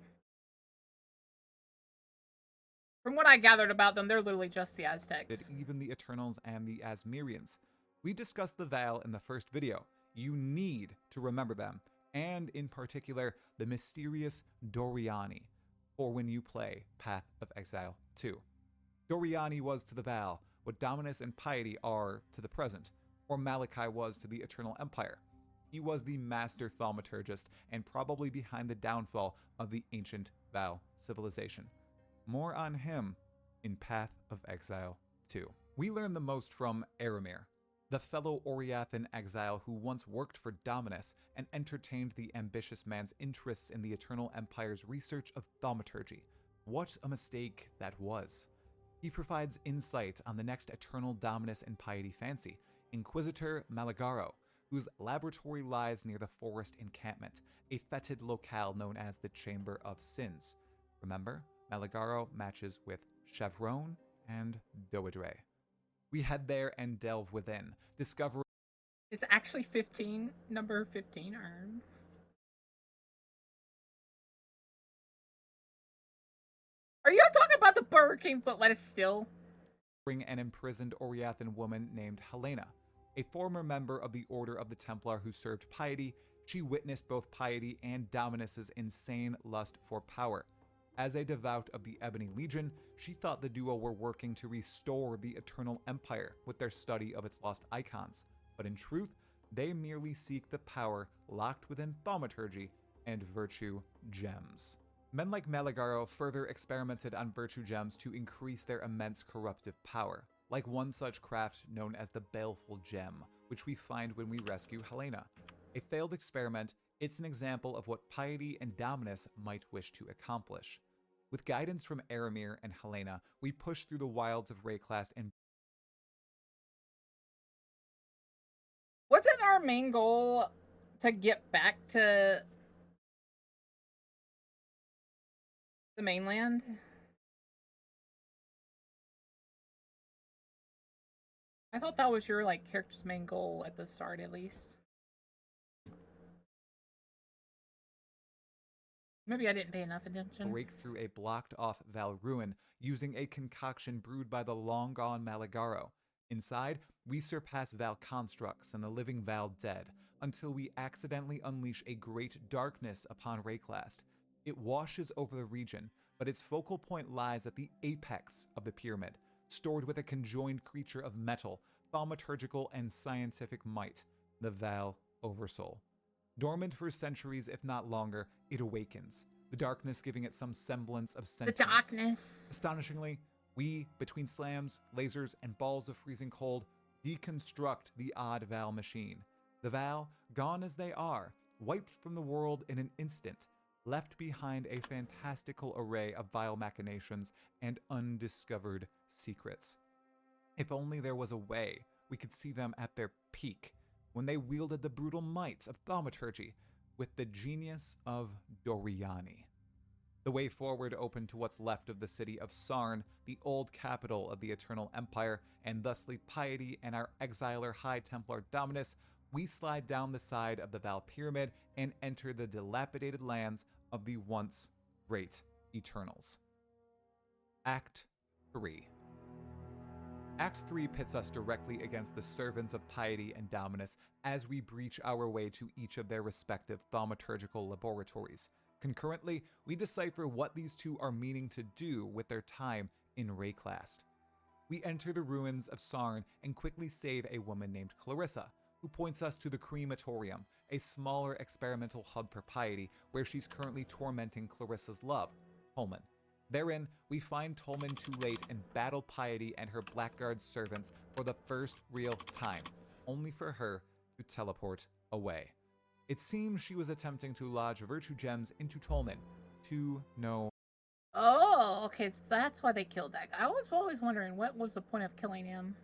From what I gathered about them, they're literally just the Aztecs. even the Eternals and the Asmirians. We discussed the Val in the first video. You need to remember them, and in particular, the mysterious Doriani, for when you play Path of Exile 2. Doriani was to the Val what Dominus and Piety are to the present, or Malachi was to the Eternal Empire. He was the master thaumaturgist and probably behind the downfall of the ancient Val civilization. More on him in Path of Exile 2. We learn the most from Aramir. the fellow Oriathan exile who once worked for Dominus and entertained the ambitious man's interests in the Eternal Empire's research of thaumaturgy. What a mistake that was. He provides insight on the next Eternal Dominus and Piety fancy, Inquisitor Malagaro, whose laboratory lies near the forest encampment, a fetid locale known as the Chamber of Sins. Remember, Malagaro matches with Chevron and Doedre. We head there and delve within, discovering It's actually 15, number 15 earned. Are you talking about the Burger King foot lettuce still? an imprisoned Oriathan woman named Helena. A former member of the Order of the Templar who served Piety, she witnessed both Piety and Dominus's insane lust for power. As a devout of the Ebony Legion, she thought the duo were working to restore the Eternal Empire with their study of its lost icons, but in truth, they merely seek the power locked within thaumaturgy and virtue gems. Men like Malagaro further experimented on virtue gems to increase their immense corruptive power, like one such craft known as the Baleful Gem, which we find when we rescue Helena. A failed experiment, it's an example of what Piety and Dominus might wish to accomplish. With guidance from Aramir and Helena, we push through the wilds of Rayclast and Wasn't our main goal to get back to the mainland? I thought that was your like character's main goal at the start, at least. Maybe I didn't pay enough attention. break through a blocked-off Val ruin using a concoction brewed by the long-gone Malagaro. Inside, we surpass Val constructs and the living Val dead, until we accidentally unleash a great darkness upon Rayclast. It washes over the region, but its focal point lies at the apex of the pyramid, stored with a conjoined creature of metal, thaumaturgical and scientific might, the Val Oversoul. Dormant for centuries, if not longer, it awakens, the darkness giving it some semblance of The sentience. darkness. Astonishingly, we, between slams, lasers, and balls of freezing cold, deconstruct the odd Val machine. The Val, gone as they are, wiped from the world in an instant, left behind a fantastical array of vile machinations and undiscovered secrets. If only there was a way we could see them at their peak, when they wielded the brutal might of thaumaturgy with the genius of Doriani. The way forward opened to what's left of the city of Sarn, the old capital of the Eternal Empire, and thusly Piety and our exiler High Templar Dominus, we slide down the side of the Val Pyramid and enter the dilapidated lands of the once great Eternals. Act 3. Act 3 pits us directly against the servants of Piety and Dominus as we breach our way to each of their respective thaumaturgical laboratories. Concurrently, we decipher what these two are meaning to do with their time in Rayclast. We enter the ruins of Sarn and quickly save a woman named Clarissa, who points us to the Crematorium, a smaller experimental hub for Piety where she's currently tormenting Clarissa's love, Tolman. Therein, we find Tolman too late and battle Piety and her Blackguard servants for the first real time, only for her to teleport away. It seems she was attempting to lodge virtue gems into Tolman, to no. Oh, okay, so that's why they killed that guy. I was always wondering what was the point of killing him.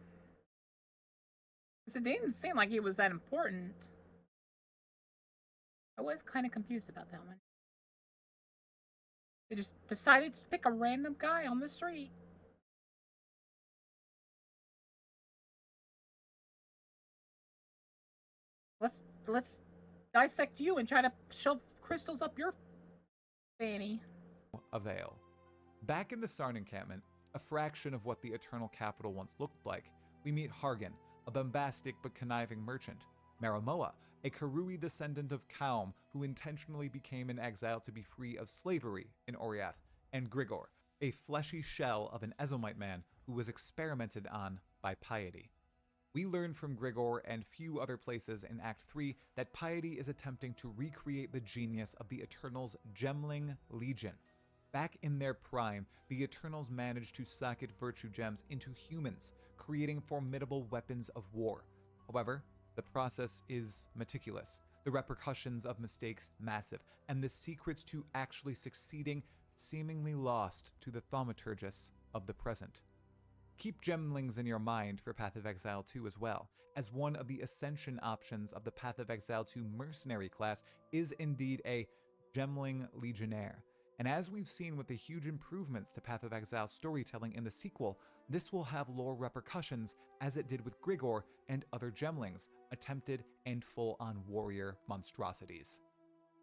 Because it didn't seem like he was that important. I was kind of confused about that one. They just decided to pick a random guy on the street. Let's dissect you and try to shove crystals up your fanny. Avail. Back in the Sarn encampment, a fraction of what the Eternal Capital once looked like, we meet Hargan, a bombastic but conniving merchant, Maramoa, a Karui descendant of Kaum who intentionally became an exile to be free of slavery in Oriath, and Grigor, a fleshy shell of an Ezomite man who was experimented on by Piety. We learn from Grigor and few other places in Act 3 that Piety is attempting to recreate the genius of the Eternals' Gemling Legion. Back in their prime, the Eternals managed to socket virtue gems into humans, creating formidable weapons of war. However, the process is meticulous, the repercussions of mistakes massive, and the secrets to actually succeeding seemingly lost to the thaumaturgists of the present. Keep gemlings in your mind for Path of Exile 2 as well, as one of the ascension options of the Path of Exile 2 mercenary class is indeed a gemling legionnaire. And as we've seen with the huge improvements to Path of Exile storytelling in the sequel, this will have lore repercussions as it did with Grigor and other gemlings, attempted and full-on warrior monstrosities.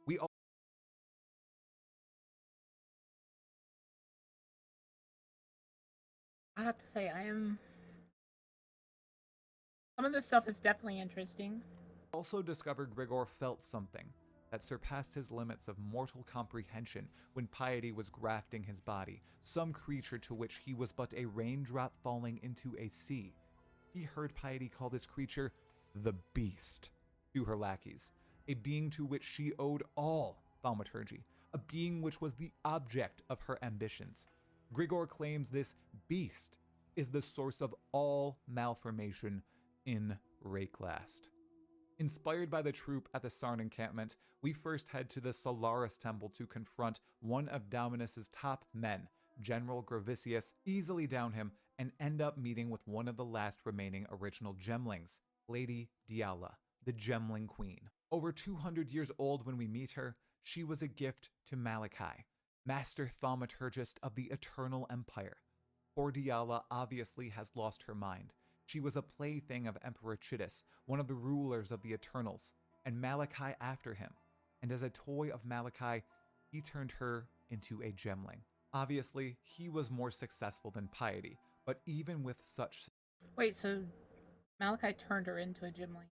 We I have to say, some of this stuff is definitely interesting. also discovered Grigor felt something that surpassed his limits of mortal comprehension when piety was grafting his body, some creature to which he was but a raindrop falling into a sea. He heard piety call this creature the Beast to her lackeys, a being to which she owed all thaumaturgy, a being which was the object of her ambitions. Grigor claims this beast is the source of all malformation in Rayclast. Inspired by the troop at the Sarn encampment, we first head to the Solaris Temple to confront one of Dominus's top men, General Gravicius, easily down him, and end up meeting with one of the last remaining original gemlings, Lady Diala, the Gemling Queen. Over 200 years old when we meet her, she was a gift to Malachi, Master Thaumaturgist of the Eternal Empire. Poor Diala obviously has lost her mind. She was a plaything of Emperor Chittis, one of the rulers of the Eternals, and Malachi after him. And as a toy of Malachi, he turned her into a gemling. Obviously, he was more successful than Piety, but even with such... Wait, so Malachi turned her into a gemling.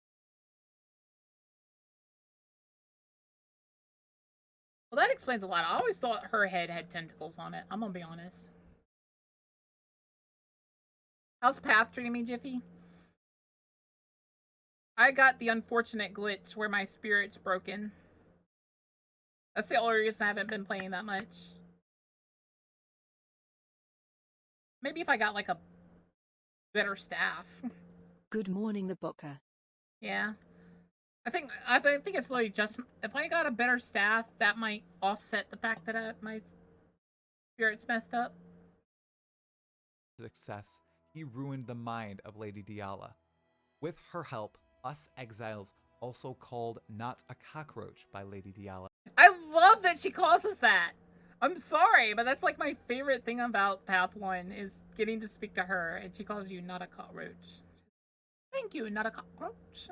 Well, that explains a lot. I always thought her head had tentacles on it. I'm gonna be honest. How's Path treating me, Jiffy? I got the unfortunate glitch where my spirit's broken. That's the only reason I haven't been playing that much. Maybe if I got like a better staff. Good morning, the Booker. Yeah. I think it's literally just if I got a better staff, that might offset the fact that my spirit's messed up. success, he ruined the mind of Lady Diala. With her help, us exiles also called not a cockroach by Lady Diala. I love that she calls us that. I'm sorry, but that's like my favorite thing about Path 1 is getting to speak to her, and she calls you not a cockroach. Thank you, not a cockroach.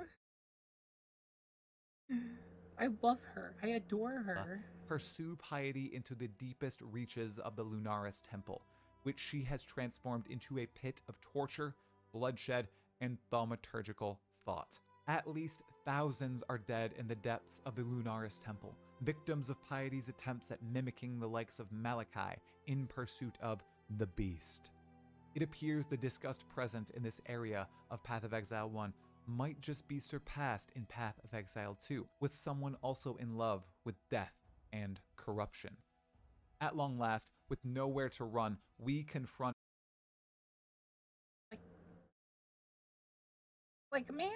I love her. I adore her. Pursue piety into the deepest reaches of the Lunaris Temple, which she has transformed into a pit of torture, bloodshed, and thaumaturgical thought. At least thousands are dead in the depths of the Lunaris Temple, victims of Piety's attempts at mimicking the likes of Malachi in pursuit of the Beast. It appears the disgust present in this area of Path of Exile 1 might just be surpassed in Path of Exile 2, with someone also in love with death and corruption. At long last, with nowhere to run, we confront Like, man,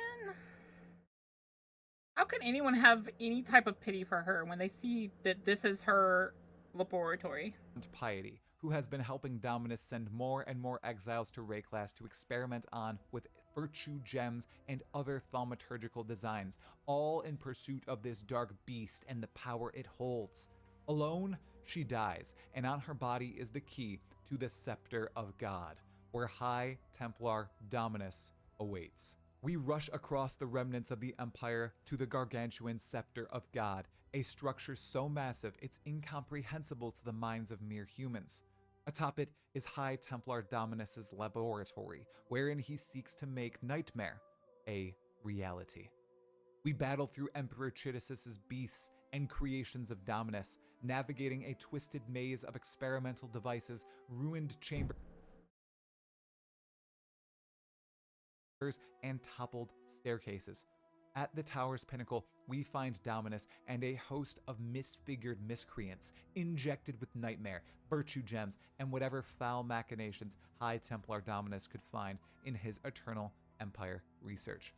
how can anyone have any type of pity for her when they see that this is her laboratory? Piety, who has been helping Dominus send more and more exiles to Rayclast to experiment on with virtue gems and other thaumaturgical designs, all in pursuit of this dark beast and the power it holds. Alone, she dies, and on her body is the key to the Scepter of God, where High Templar Dominus awaits. We rush across the remnants of the Empire to the gargantuan Scepter of God, a structure so massive it's incomprehensible to the minds of mere humans. Atop it is High Templar Dominus's laboratory, wherein he seeks to make Nightmare a reality. We battle through Emperor Chittis's beasts and creations of Dominus, navigating a twisted maze of experimental devices, ruined chambers, and toppled staircases. At the tower's pinnacle, we find Dominus and a host of misfigured miscreants, injected with nightmare, virtue gems, and whatever foul machinations High Templar Dominus could find in his Eternal Empire research.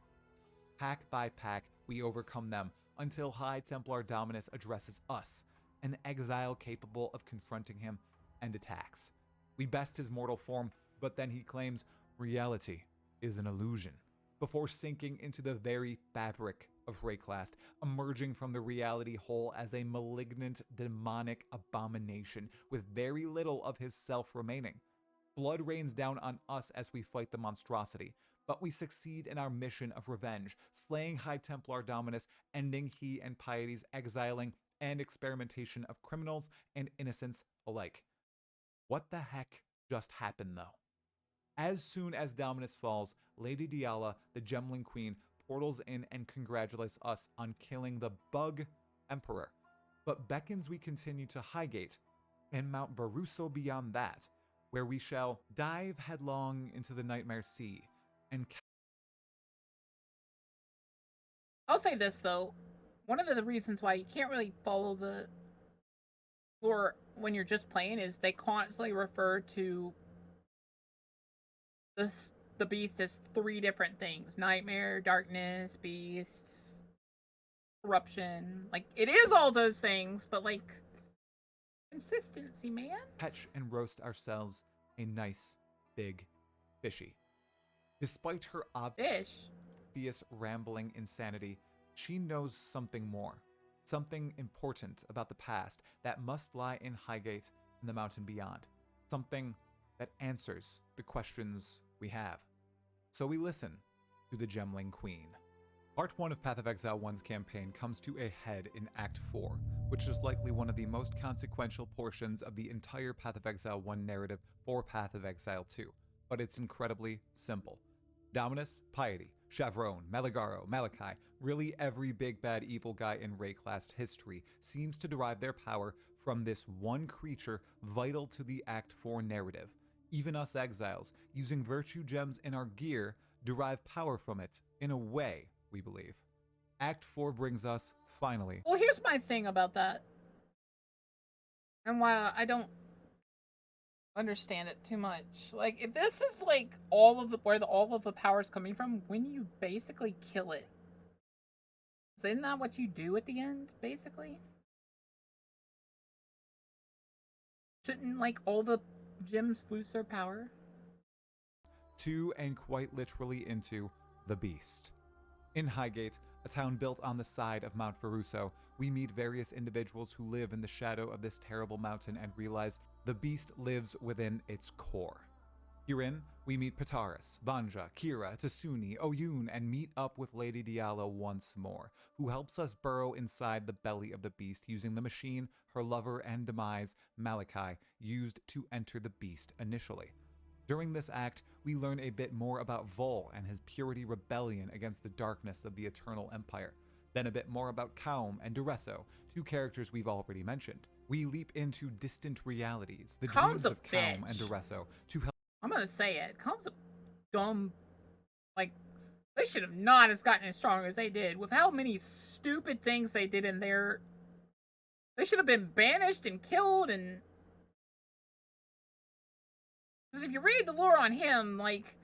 Pack by pack, we overcome them until High Templar Dominus addresses us, an exile capable of confronting him, and attacks. We best his mortal form, but then he claims reality is an illusion, before sinking into the very fabric of Rayclast, emerging from the reality hole as a malignant, demonic abomination with very little of his self remaining. Blood rains down on us as we fight the monstrosity, but we succeed in our mission of revenge, slaying High Templar Dominus, ending he and Piety's exiling and experimentation of criminals and innocents alike. What the heck just happened, though? As soon as Dominus falls, Lady Diala, the Gemling Queen, portals in and congratulates us on killing the Bug Emperor, but beckons we continue to Highgate and Mount Veruso beyond that, where we shall dive headlong into the Nightmare Sea and I'll say this though, one of the reasons why you can't really follow the lore when you're just playing is they constantly refer to the beast as 3 different things: nightmare, darkness, beasts, corruption. Like, it is all those things, but like, consistency, man. catch and roast ourselves a nice big fishy. Despite her Fish. obvious rambling insanity, she knows something more, something important about the past that must lie in Highgate and the mountain beyond, something that answers the questions we have. So we listen to the Gemling Queen. Part 1 of Path of Exile 1's campaign comes to a head in Act 4, which is likely one of the most consequential portions of the entire Path of Exile 1 narrative for Path of Exile 2, but it's incredibly simple. Dominus, Piety, Chavron, Meligaro, Malachi, really every big bad evil guy in Rayclast history seems to derive their power from this one creature vital to the Act 4 narrative. Even us exiles, using virtue gems in our gear, derive power from it, in a way, we believe. Act 4 brings us, finally. Well, here's my thing about that, and why I don't understand it too much. Like, if this is like all of the power's coming from, when you basically kill it, so isn't that what you do at the end, basically? Shouldn't like all the gems lose their power? To, and quite literally into, the beast. In Highgate, a town built on the side of Mount Veruso, we meet various individuals who live in the shadow of this terrible mountain and realize the beast lives within its core. Herein, we meet Pataris, Vanja, Kira, Tasuni, Oyun, and meet up with Lady Diala once more, who helps us burrow inside the belly of the beast using the machine her lover and demise, Malachi, used to enter the beast initially. During this act, we learn a bit more about Vol and his purity rebellion against the darkness of the Eternal Empire. Then a bit more about Kaum and Dureso, 2 characters we've already mentioned. We leap into distant realities, the Kaum's dreams a of Kaum and bitch. Dureso, to help. I'm gonna say it. Kaum's a dumb. Like, they should have not as gotten as strong as they did. With how many stupid things they did in there, they should have been banished and killed. And because if you read the lore on him, like,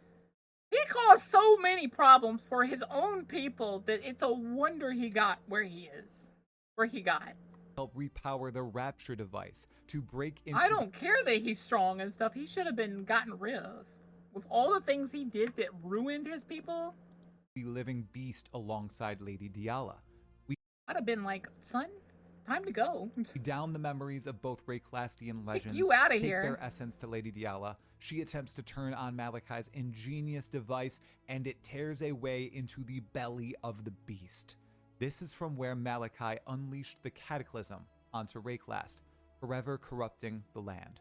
he caused so many problems for his own people that it's a wonder he got where he is, where he got. Help repower the Rapture device to break into. I don't care that he's strong and stuff. He should have been gotten rid of. With all the things he did that ruined his people, the living beast alongside Lady Diala. I'd have been like, son, time to go. We down the memories of both Rayclastian legends, you outta take here. their essence to Lady Diala. She attempts to turn on Malachi's ingenious device, and it tears a way into the belly of the beast. This is from where Malachi unleashed the Cataclysm onto Rayclast, forever corrupting the land.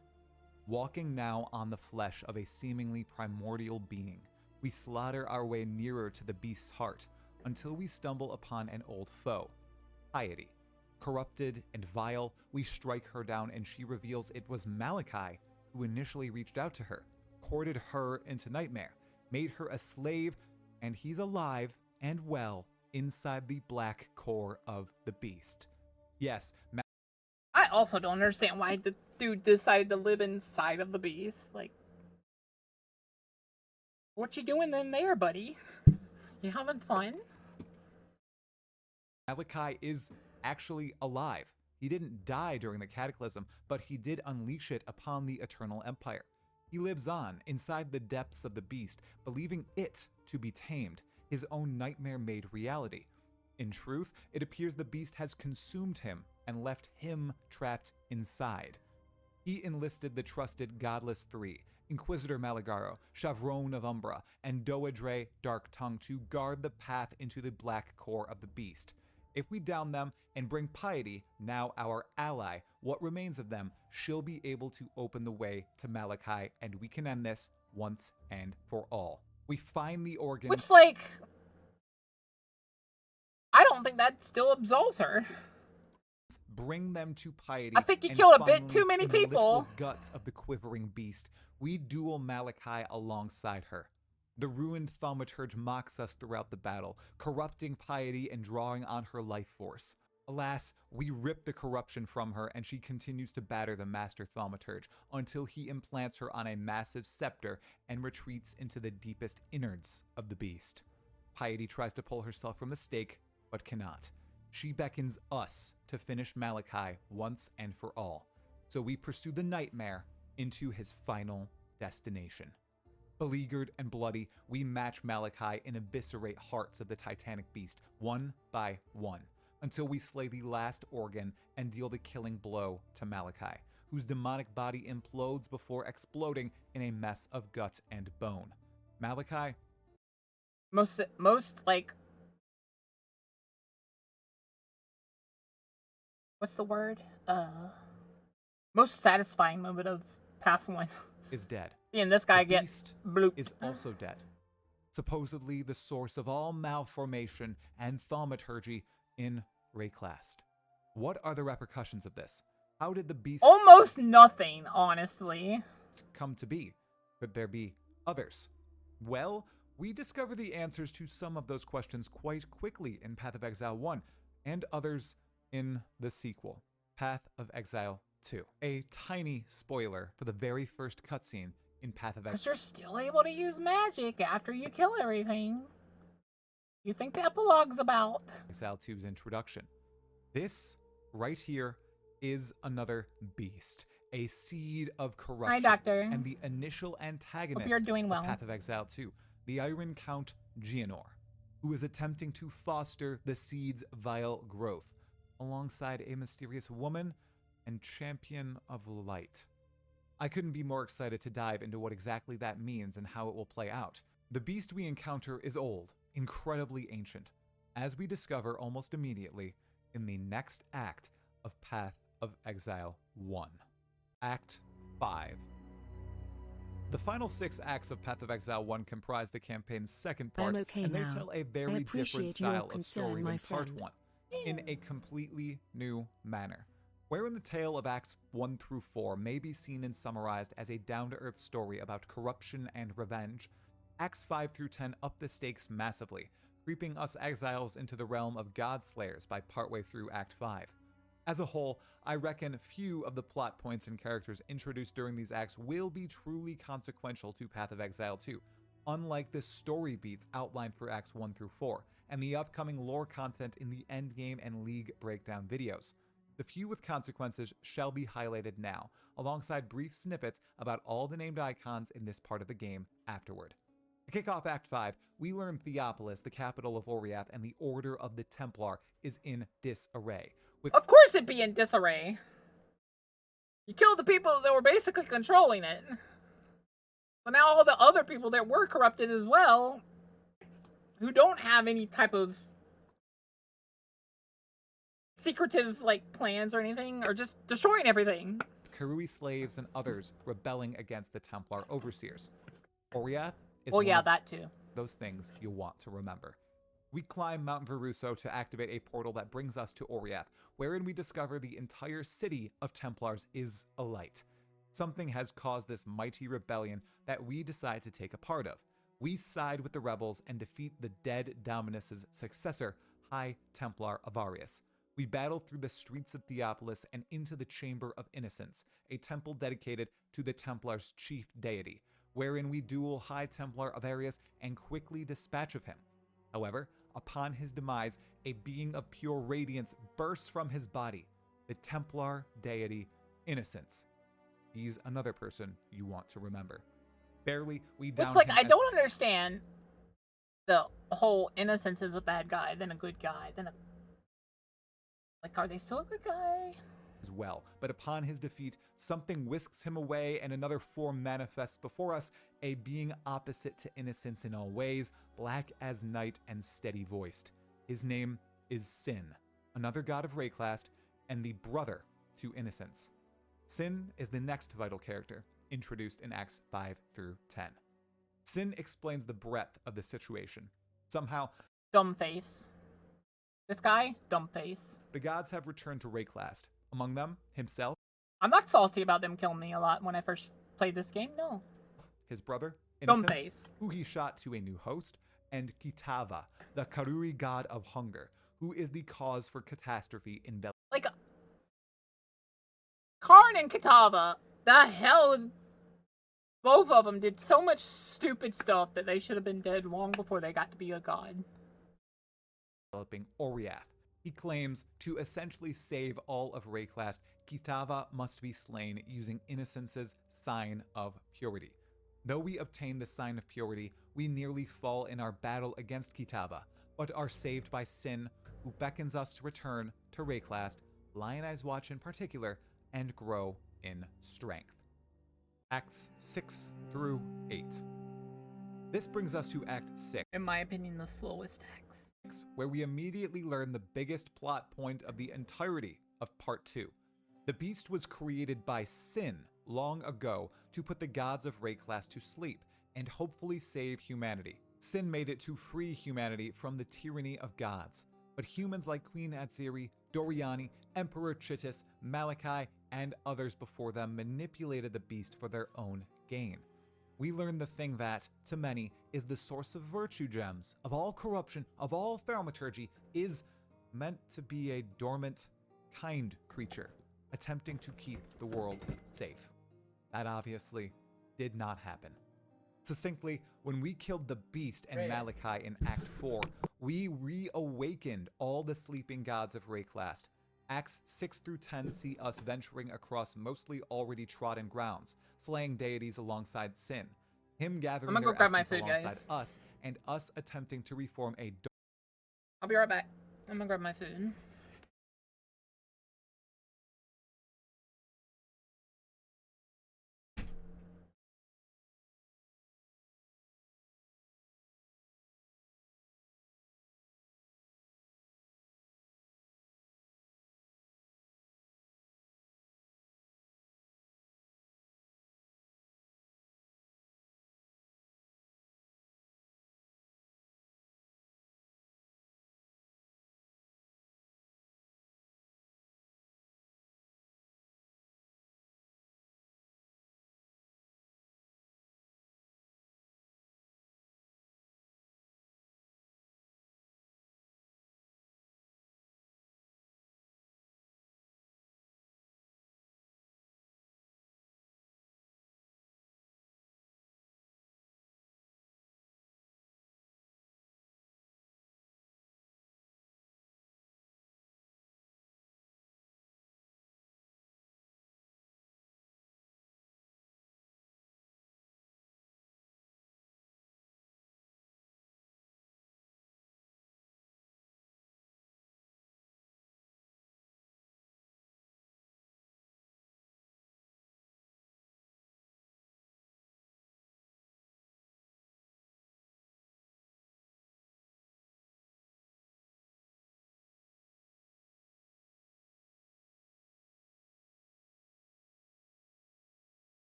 Walking now on the flesh of a seemingly primordial being, we slaughter our way nearer to the beast's heart until we stumble upon an old foe, Piety. Corrupted and vile, we strike her down and she reveals it was Malachi who initially reached out to her, courted her into Nightmare, made her a slave, and he's alive and well inside the black core of the beast. Yes, I also don't understand why the dude decided to live inside of the beast. Like, what you doing in there, buddy? You having fun? Malachi is actually alive. He didn't die during the Cataclysm, but he did unleash it upon the Eternal Empire. He lives on inside the depths of the beast, believing it to be tamed, his own nightmare-made reality. In truth, it appears the beast has consumed him and left him trapped inside. He enlisted the trusted Godless Three, Inquisitor Malagaro, Chavron of Umbra, and Doedre Darktongue to guard the path into the black core of the beast. If we down them and bring Piety, now our ally, what remains of them, she'll be able to open the way to Malachi, and we can end this once and for all. We find the organ. Which, like, I don't think that still absolves her. Bring them to Piety. I think you and killed a bit finally, too many in the literal people. guts of the quivering beast, we duel Malachi alongside her. The ruined thaumaturge mocks us throughout the battle, corrupting Piety and drawing on her life force. Alas, we rip the corruption from her and she continues to batter the master thaumaturge until he implants her on a massive scepter and retreats into the deepest innards of the beast. Piety tries to pull herself from the stake, but cannot. She beckons us to finish Malachi once and for all. So we pursue the nightmare into his final destination. Beleaguered and bloody, we match Malachi and eviscerate hearts of the titanic beast, one by one, until we slay the last organ and deal the killing blow to Malachi, whose demonic body implodes before exploding in a mess of gut and bone. Malachi, most like, what's the word? Most satisfying moment of Path 1. is dead. Seeing this guy The get beast blooped. is also dead. Supposedly the source of all malformation and thaumaturgy in Rayclast. What are the repercussions of this? How did the beast Almost nothing, honestly. come to be? Could there be others? Well, we discover the answers to some of those questions quite quickly in Path of Exile 1, and others in the sequel, Path of Exile 2. A tiny spoiler for the very first cutscene in Path of Because Exile. you're still able to use magic after you kill everything. You think the epilogue's about? Exile 2's introduction. This right here is another beast, a seed of corruption. Hi, Doctor. And the initial antagonist Hope you're doing well. of Path of Exile 2, the Iron Count Gianor, who is attempting to foster the seed's vile growth, alongside a mysterious woman and champion of light. I couldn't be more excited to dive into what exactly that means and how it will play out. The beast we encounter is old, incredibly ancient, as we discover almost immediately in the next act of Path of Exile 1. Act 5. The final 6 acts of Path of Exile 1 comprise the campaign's second part, I'm okay and they now. tell a I very different appreciate your style of concern, story my than Part friend. 1, in a completely new manner. Wherein the tale of Acts 1 through 4 may be seen and summarized as a down-to-earth story about corruption and revenge, Acts 5 through 10 up the stakes massively, creeping us exiles into the realm of God-slayers by partway through Act 5. As a whole, I reckon few of the plot points and characters introduced during these acts will be truly consequential to Path of Exile 2, unlike the story beats outlined for Acts 1 through 4, and the upcoming lore content in the endgame and league breakdown videos. The few with consequences shall be highlighted now, alongside brief snippets about all the named icons in this part of the game afterward. To kick off Act 5, we learn Theopolis, the capital of Oriath, and the Order of the Templar is in disarray, with Of course it'd be in disarray. You killed the people that were basically controlling it. So now all the other people that were corrupted as well, who don't have any type of secretive, like, plans or anything, are just destroying everything. Karui slaves and others rebelling against the Templar overseers. Oriath is Oh one yeah, of that too. those things you'll want to remember. We climb Mount Veruso to activate a portal that brings us to Oriath, wherein we discover the entire city of Templars is alight. Something has caused this mighty rebellion that we decide to take a part of. We side with the rebels and defeat the dead Dominus's successor, High Templar Avarius. We battle through the streets of Theopolis and into the Chamber of Innocence, a temple dedicated to the Templars' chief deity, wherein we duel High Templar Avarius and quickly dispatch of him. However, upon his demise, a being of pure radiance bursts from his body, the Templar deity Innocence. He's another person you want to remember. Barely, we down Which, like, him I as- don't understand the whole Innocence is a bad guy, then a good guy, then a... Like, are they still a good guy? as well, but upon his defeat, something whisks him away and another form manifests before us, a being opposite to Innocence in all ways, black as night and steady-voiced. His name is Sin, another god of Rayclast, and the brother to Innocence. Sin is the next vital character, introduced in Acts 5 through 10. Sin explains the breadth of the situation. Somehow, Dumb face. This guy, dumb face. the gods have returned to Rayclast. Among them, himself, I'm not salty about them killing me a lot when I first played this game, no. his brother, Dumb Innocence, face. who he shot to a new host, and Kitava, the Karuri god of hunger, who is the cause for catastrophe in Bel. Like, Karn and Kitava, the hell, both of them did so much stupid stuff that they should have been dead long before they got to be a god. Developing Oriath. He claims to essentially save all of Rayclast, Kitava must be slain using Innocence's sign of purity. Though we obtain the sign of purity, we nearly fall in our battle against Kitava, but are saved by Sin, who beckons us to return to Rayclast, Lion-Eye's Watch in particular, and grow in strength. Acts 6 through 8. This brings us to Act 6. In my opinion, the slowest acts. Where we immediately learn the biggest plot point of the entirety of Part 2. The beast was created by Sin long ago to put the gods of Rayclast to sleep and hopefully save humanity. Sin made it to free humanity from the tyranny of gods, but humans like Queen Atziri, Doriani, Emperor Chittis, Malachi, and others before them manipulated the beast for their own gain. We learn the thing that, to many, is the source of virtue gems, of all corruption, of all thaumaturgy, is meant to be a dormant, kind creature, attempting to keep the world safe. That obviously did not happen. Succinctly, when we killed the beast and Malachi in Act 4, we reawakened all the sleeping gods of Rayclast. Acts 6 through 10 see us venturing across mostly already trodden grounds, slaying deities alongside Sin, him gathering I'm gonna their go grab my essence food, alongside guys. us, and us attempting to reform a I'll be right back. I'm gonna grab my food.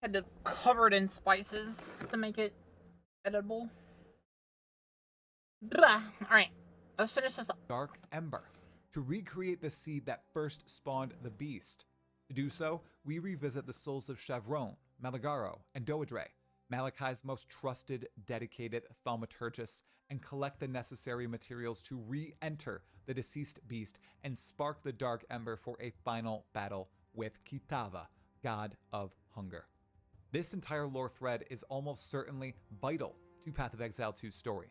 Had to cover it in spices to make it Edible. Blah. Alright. Let's finish this up. Dark Ember, to recreate the seed that first spawned the beast. To do so, we revisit the souls of Chevron, Malagaro, and Doedre, Malachi's most trusted, dedicated thaumaturgists, and collect the necessary materials to re-enter the deceased beast and spark the Dark Ember for a final battle with Kitava, god of hunger. This entire lore thread is almost certainly vital to Path of Exile 2's story,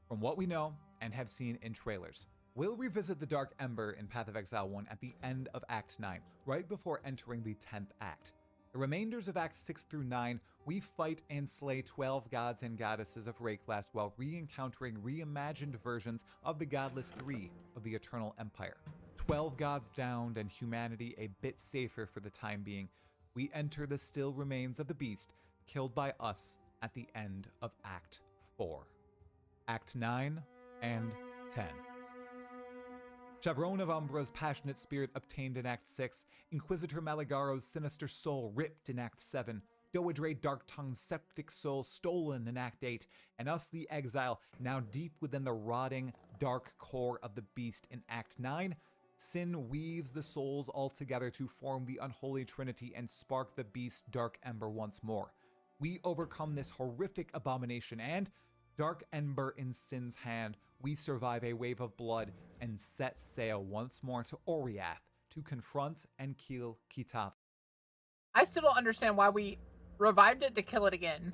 from what we know and have seen in trailers. We'll revisit the Dark Ember in Path of Exile 1 at the end of Act 9, right before entering the 10th Act. The remainders of Acts 6 through 9, we fight and slay 12 gods and goddesses of Rayclast while re-encountering reimagined versions of the Godless 3 of the Eternal Empire. 12 gods downed and humanity a bit safer for the time being, we enter the still remains of the beast, killed by us at the end of Act 4. Act 9 and 10. Chevron of Umbra's passionate spirit obtained in Act 6, Inquisitor Malagaro's sinister soul ripped in Act 7, Doedre Darktongue's septic soul stolen in Act 8, and us the Exile, now deep within the rotting, dark core of the beast in Act 9, sin weaves the souls all together to form the unholy trinity and spark the beast's dark ember once more. We overcome this horrific abomination and, Dark Ember in Sin's hand, we survive a wave of blood and set sail once more to Oriath to confront and kill Kitava. I still don't understand why we revived it to kill it again.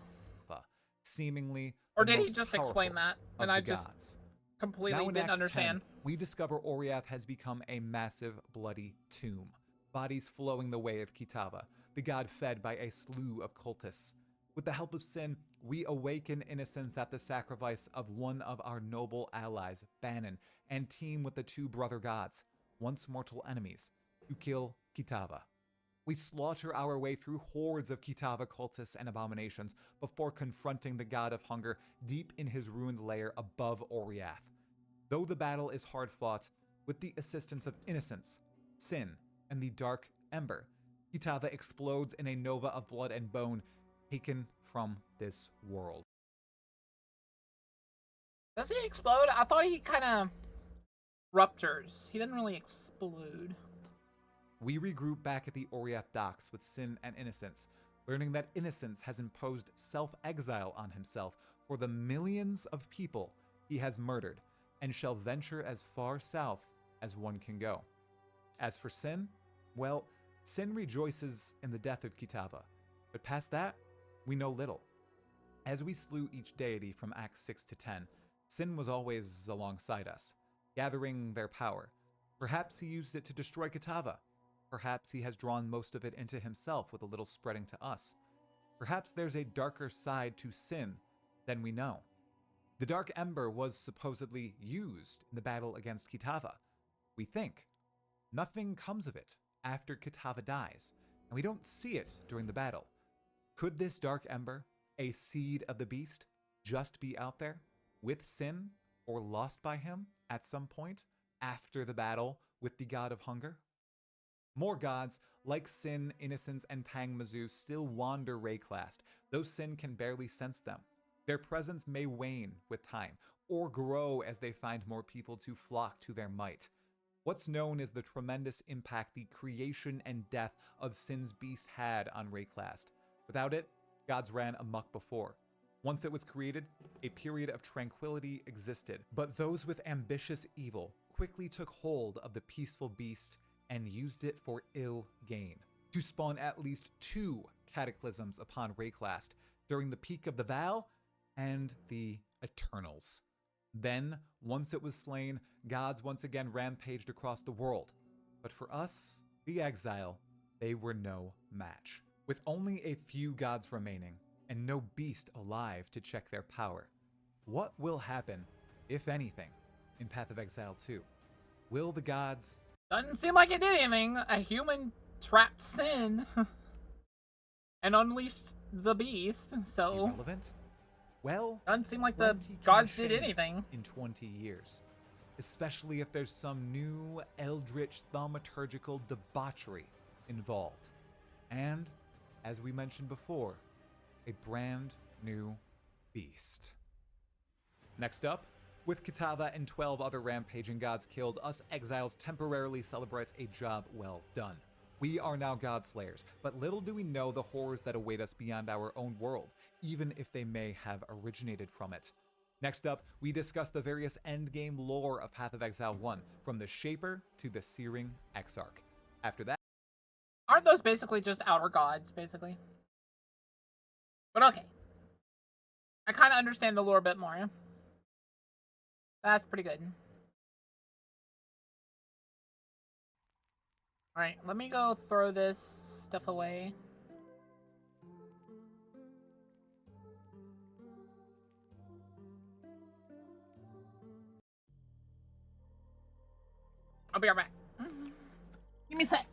Seemingly, Or the did he most just explain powerful that? And of I the just gods. completely Now in didn't Act understand. 10, we discover Oriath has become a massive bloody tomb, bodies flowing the way of Kitava, the god fed by a slew of cultists. With the help of Sin, we awaken innocence at the sacrifice of one of our noble allies, Banon, and team with the two brother gods, once mortal enemies, to kill Kitava. We slaughter our way through hordes of Kitava cultists and abominations before confronting the god of hunger deep in his ruined lair above Oriath. Though the battle is hard fought, with the assistance of Innocence, Sin, and the Dark Ember, Kitava explodes in a nova of blood and bone taken from this world. Does he explode? I thought he kind of ruptures. He didn't really explode. We regroup back at the Oriath docks with Sin and Innocence, learning that Innocence has imposed self-exile on himself for the millions of people he has murdered, and shall venture as far south as one can go. As for Sin, well, Sin rejoices in the death of Kitava, but past that, we know little. As we slew each deity from Acts 6 to 10, Sin was always alongside us, gathering their power. Perhaps he used it to destroy Kitava. Perhaps he has drawn most of it into himself with a little spreading to us. Perhaps there's a darker side to Sin than we know. The Dark Ember was supposedly used in the battle against Kitava. We think. Nothing comes of it after Kitava dies, and we don't see it during the battle. Could this Dark Ember, a seed of the beast, just be out there with Sin or lost by him at some point after the battle with the god of hunger? More gods, like Sin, Innocence, and Tangmazu, still wander Rayclast, though Sin can barely sense them. Their presence may wane with time, or grow as they find more people to flock to their might. What's known is the tremendous impact the creation and death of Sin's beast had on Rayclast. Without it, gods ran amok before. Once it was created, a period of tranquility existed, but those with ambitious evil quickly took hold of the peaceful beast and used it for ill gain, to spawn at least 2 cataclysms upon Rayclast during the peak of the Val and the Eternals. Then, once it was slain, gods once again rampaged across the world. But for us, the Exile, they were no match. With only a few gods remaining, and no beast alive to check their power, what will happen, if anything, in Path of Exile 2? Will the gods... Doesn't seem like it did anything. A human trapped Sin and unleashed the beast, so... irrelevant? Well, doesn't seem like the plenty can gods did change anything. in 20 years. Especially if there's some new eldritch thaumaturgical debauchery involved. And, as we mentioned before, a brand new beast. Next up, with Kitava and 12 other rampaging gods killed, us exiles temporarily celebrate a job well done. We are now god slayers, but little do we know the horrors that await us beyond our own world, even if they may have originated from it. Next up, we discuss the various endgame lore of Path of Exile 1, from the Shaper to the Searing Exarch. After that, Aren't those basically just outer gods, basically? But okay. I kind of understand the lore a bit more. That's pretty good. Alright, let me go throw this stuff away. I'll be right back. Give me a sec.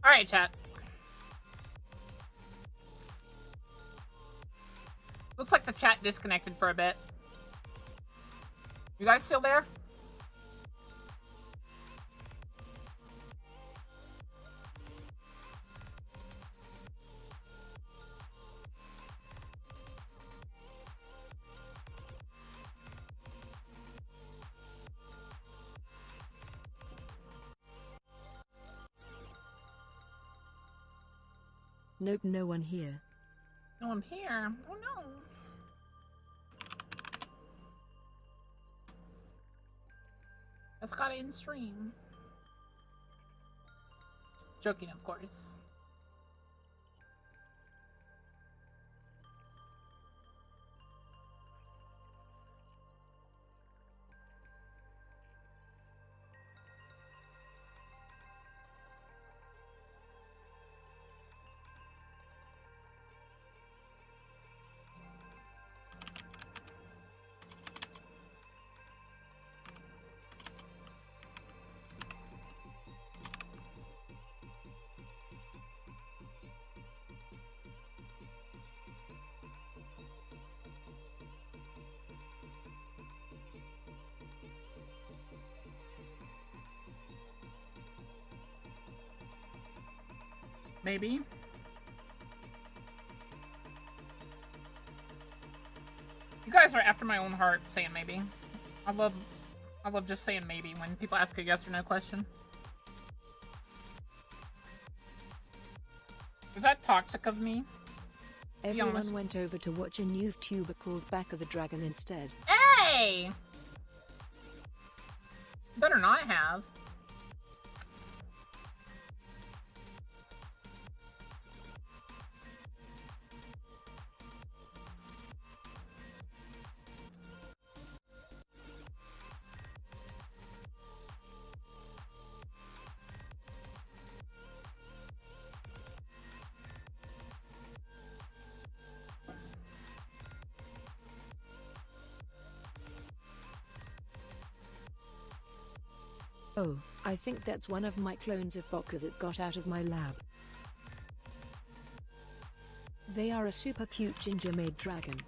Alright, chat. Looks like the chat disconnected for a bit. You guys still there? Nope, no one here. No, I'm here. Oh no. That's gotta in stream. Joking, of course. Maybe. You guys are after my own heart saying maybe. I love just saying maybe when people ask a yes or no question. Is that toxic of me? Everyone honest. went over to watch a new tuber called Back of the Dragon instead. Hey! Better not have. Oh, I think that's one of my clones of Boca that got out of my lab. They are a super cute ginger-made dragon.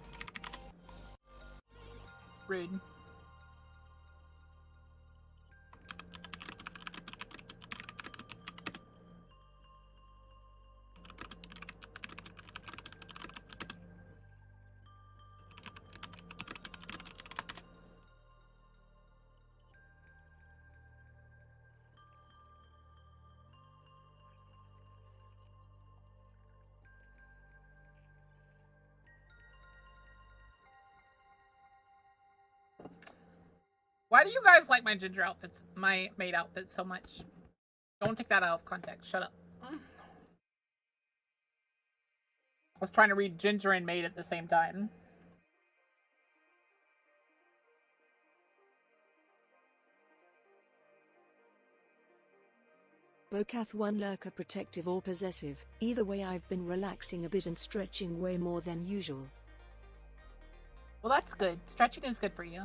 Rude. Why do you guys like my ginger outfits, my maid outfit so much? Don't take that out of context. Shut up. I was trying to read ginger and maid at the same time. Bocath 1 lurker protective or possessive. Either way, I've been relaxing a bit and stretching way more than usual. Well, that's good. Stretching is good for you.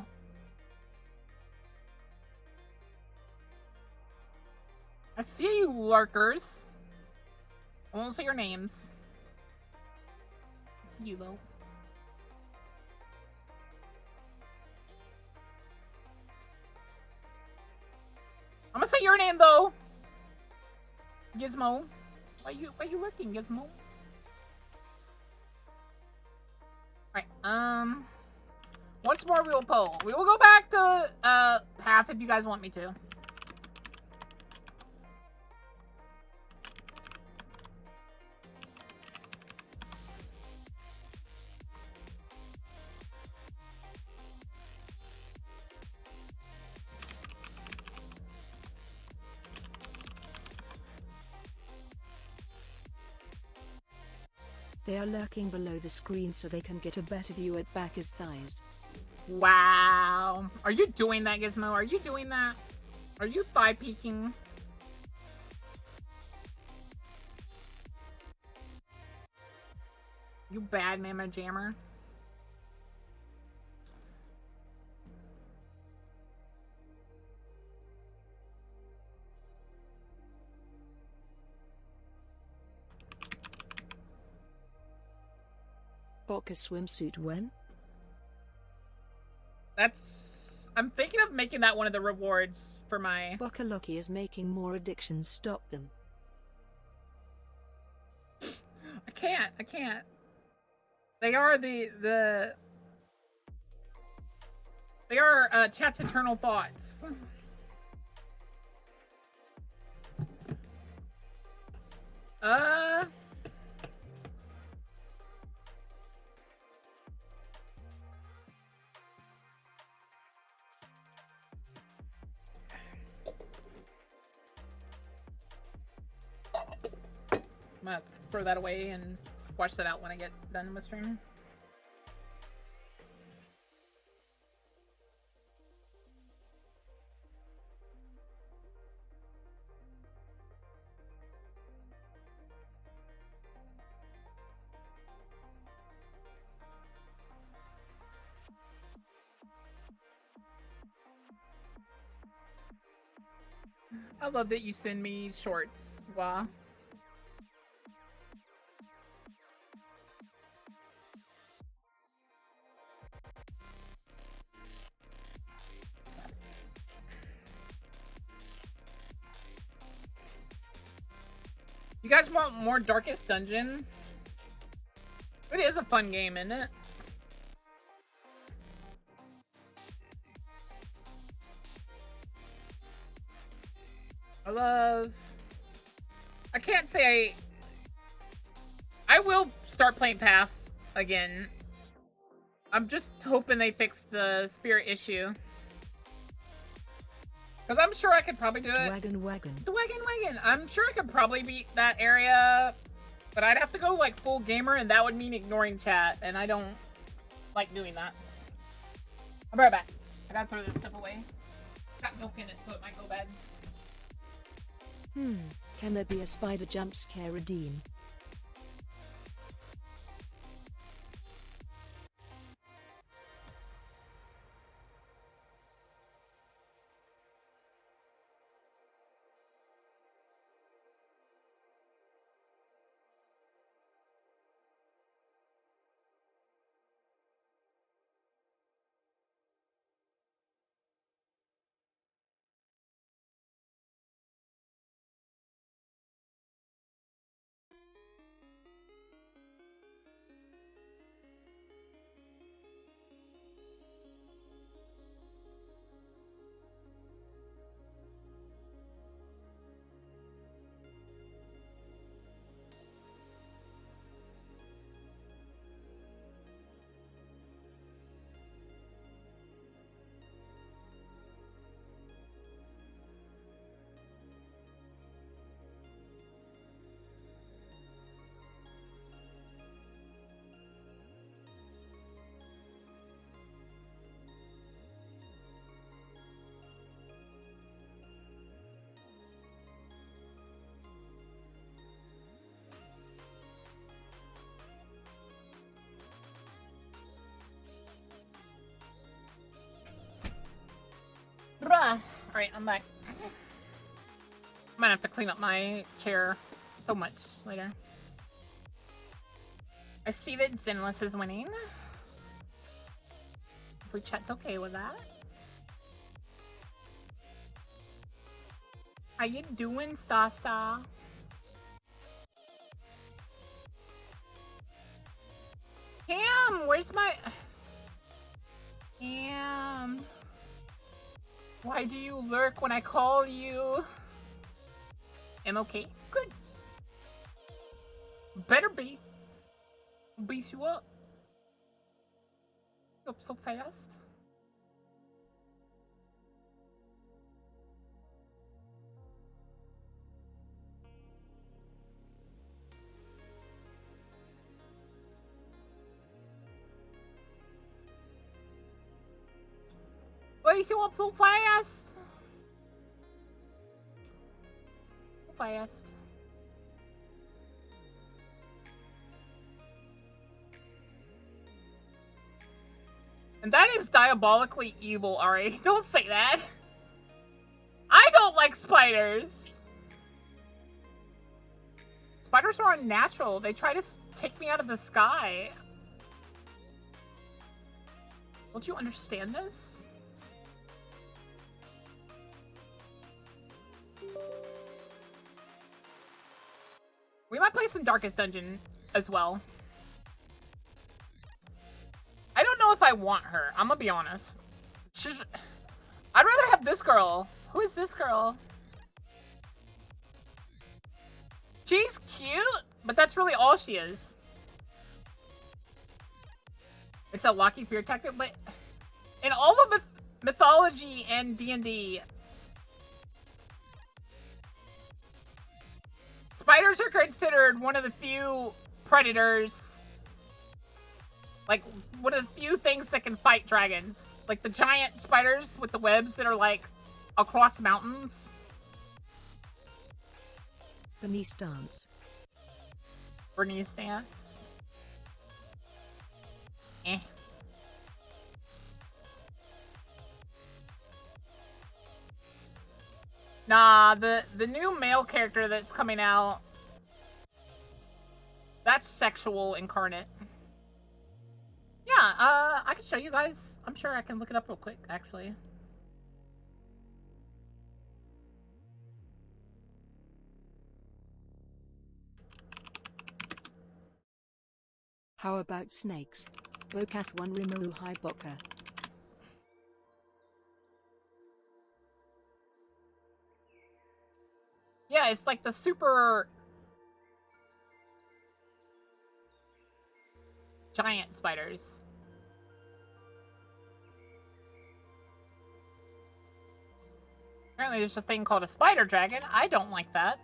I see you, lurkers. I won't say your names. I see you, though. I'm gonna say your name, though. Gizmo. Why you lurking, Gizmo? Alright, once more we will poll. We will go back to, Path if you guys want me to. They are lurking below the screen so they can get a better view at Bacca's thighs. Wow. Are you doing that, Gizmo? Are you doing that? Are you thigh peeking? You bad mama jammer. Boca swimsuit when? I'm thinking of making that one of the rewards for my... Boca Loki is making more addictions. Stop them. I can't. They are they are chat's eternal thoughts. I'm gonna throw that away and watch that out when I get done with stream. I love that you send me shorts. Wow. You guys want more Darkest Dungeon? It is a fun game, isn't it? I can't say I will start playing Path again. I'm just hoping they fix the spirit issue. Because I'm sure I could probably do it. Wagon. The wagon. I'm sure I could probably beat that area. But I'd have to go like full gamer and that would mean ignoring chat. And I don't like doing that. I'll be right back. I gotta throw this stuff away. It's got milk in it so it might go bad. Can there be a spider jump scare redeem? Alright, I'm back. I'm gonna have to clean up my chair so much later. I see that Zenless is winning. Hopefully chat's okay with that. How you doing, Star? Cam, where's my... Cam. Why do you lurk when I call you? I'm okay. Good. Better be. Beat you up. Up so fast. Beat you up so fast. So fast. And that is diabolically evil, Ari. Don't say that. I don't like spiders. Spiders are unnatural. They try to take me out of the sky. Don't you understand this? We might play some Darkest Dungeon as well. I don't know if I want her. I'm gonna be honest. I'd rather have this girl. Who is this girl? She's cute, but that's really all she is. It's a Locky fear tactic, but in all of mythology and D&D, spiders are considered one of the few predators. Like, one of the few things that can fight dragons. Like the giant spiders with the webs that are like across mountains. Bernice dance. Bernice dance. Eh. Nah, the new male character that's coming out, that's sexual incarnate. Yeah, I can show you guys. I'm sure I can look it up real quick, actually. How about snakes? Bokath 1 Rimuru Hai Boka. Yeah, it's like the super giant spiders. Apparently there's a thing called a spider dragon. I don't like that.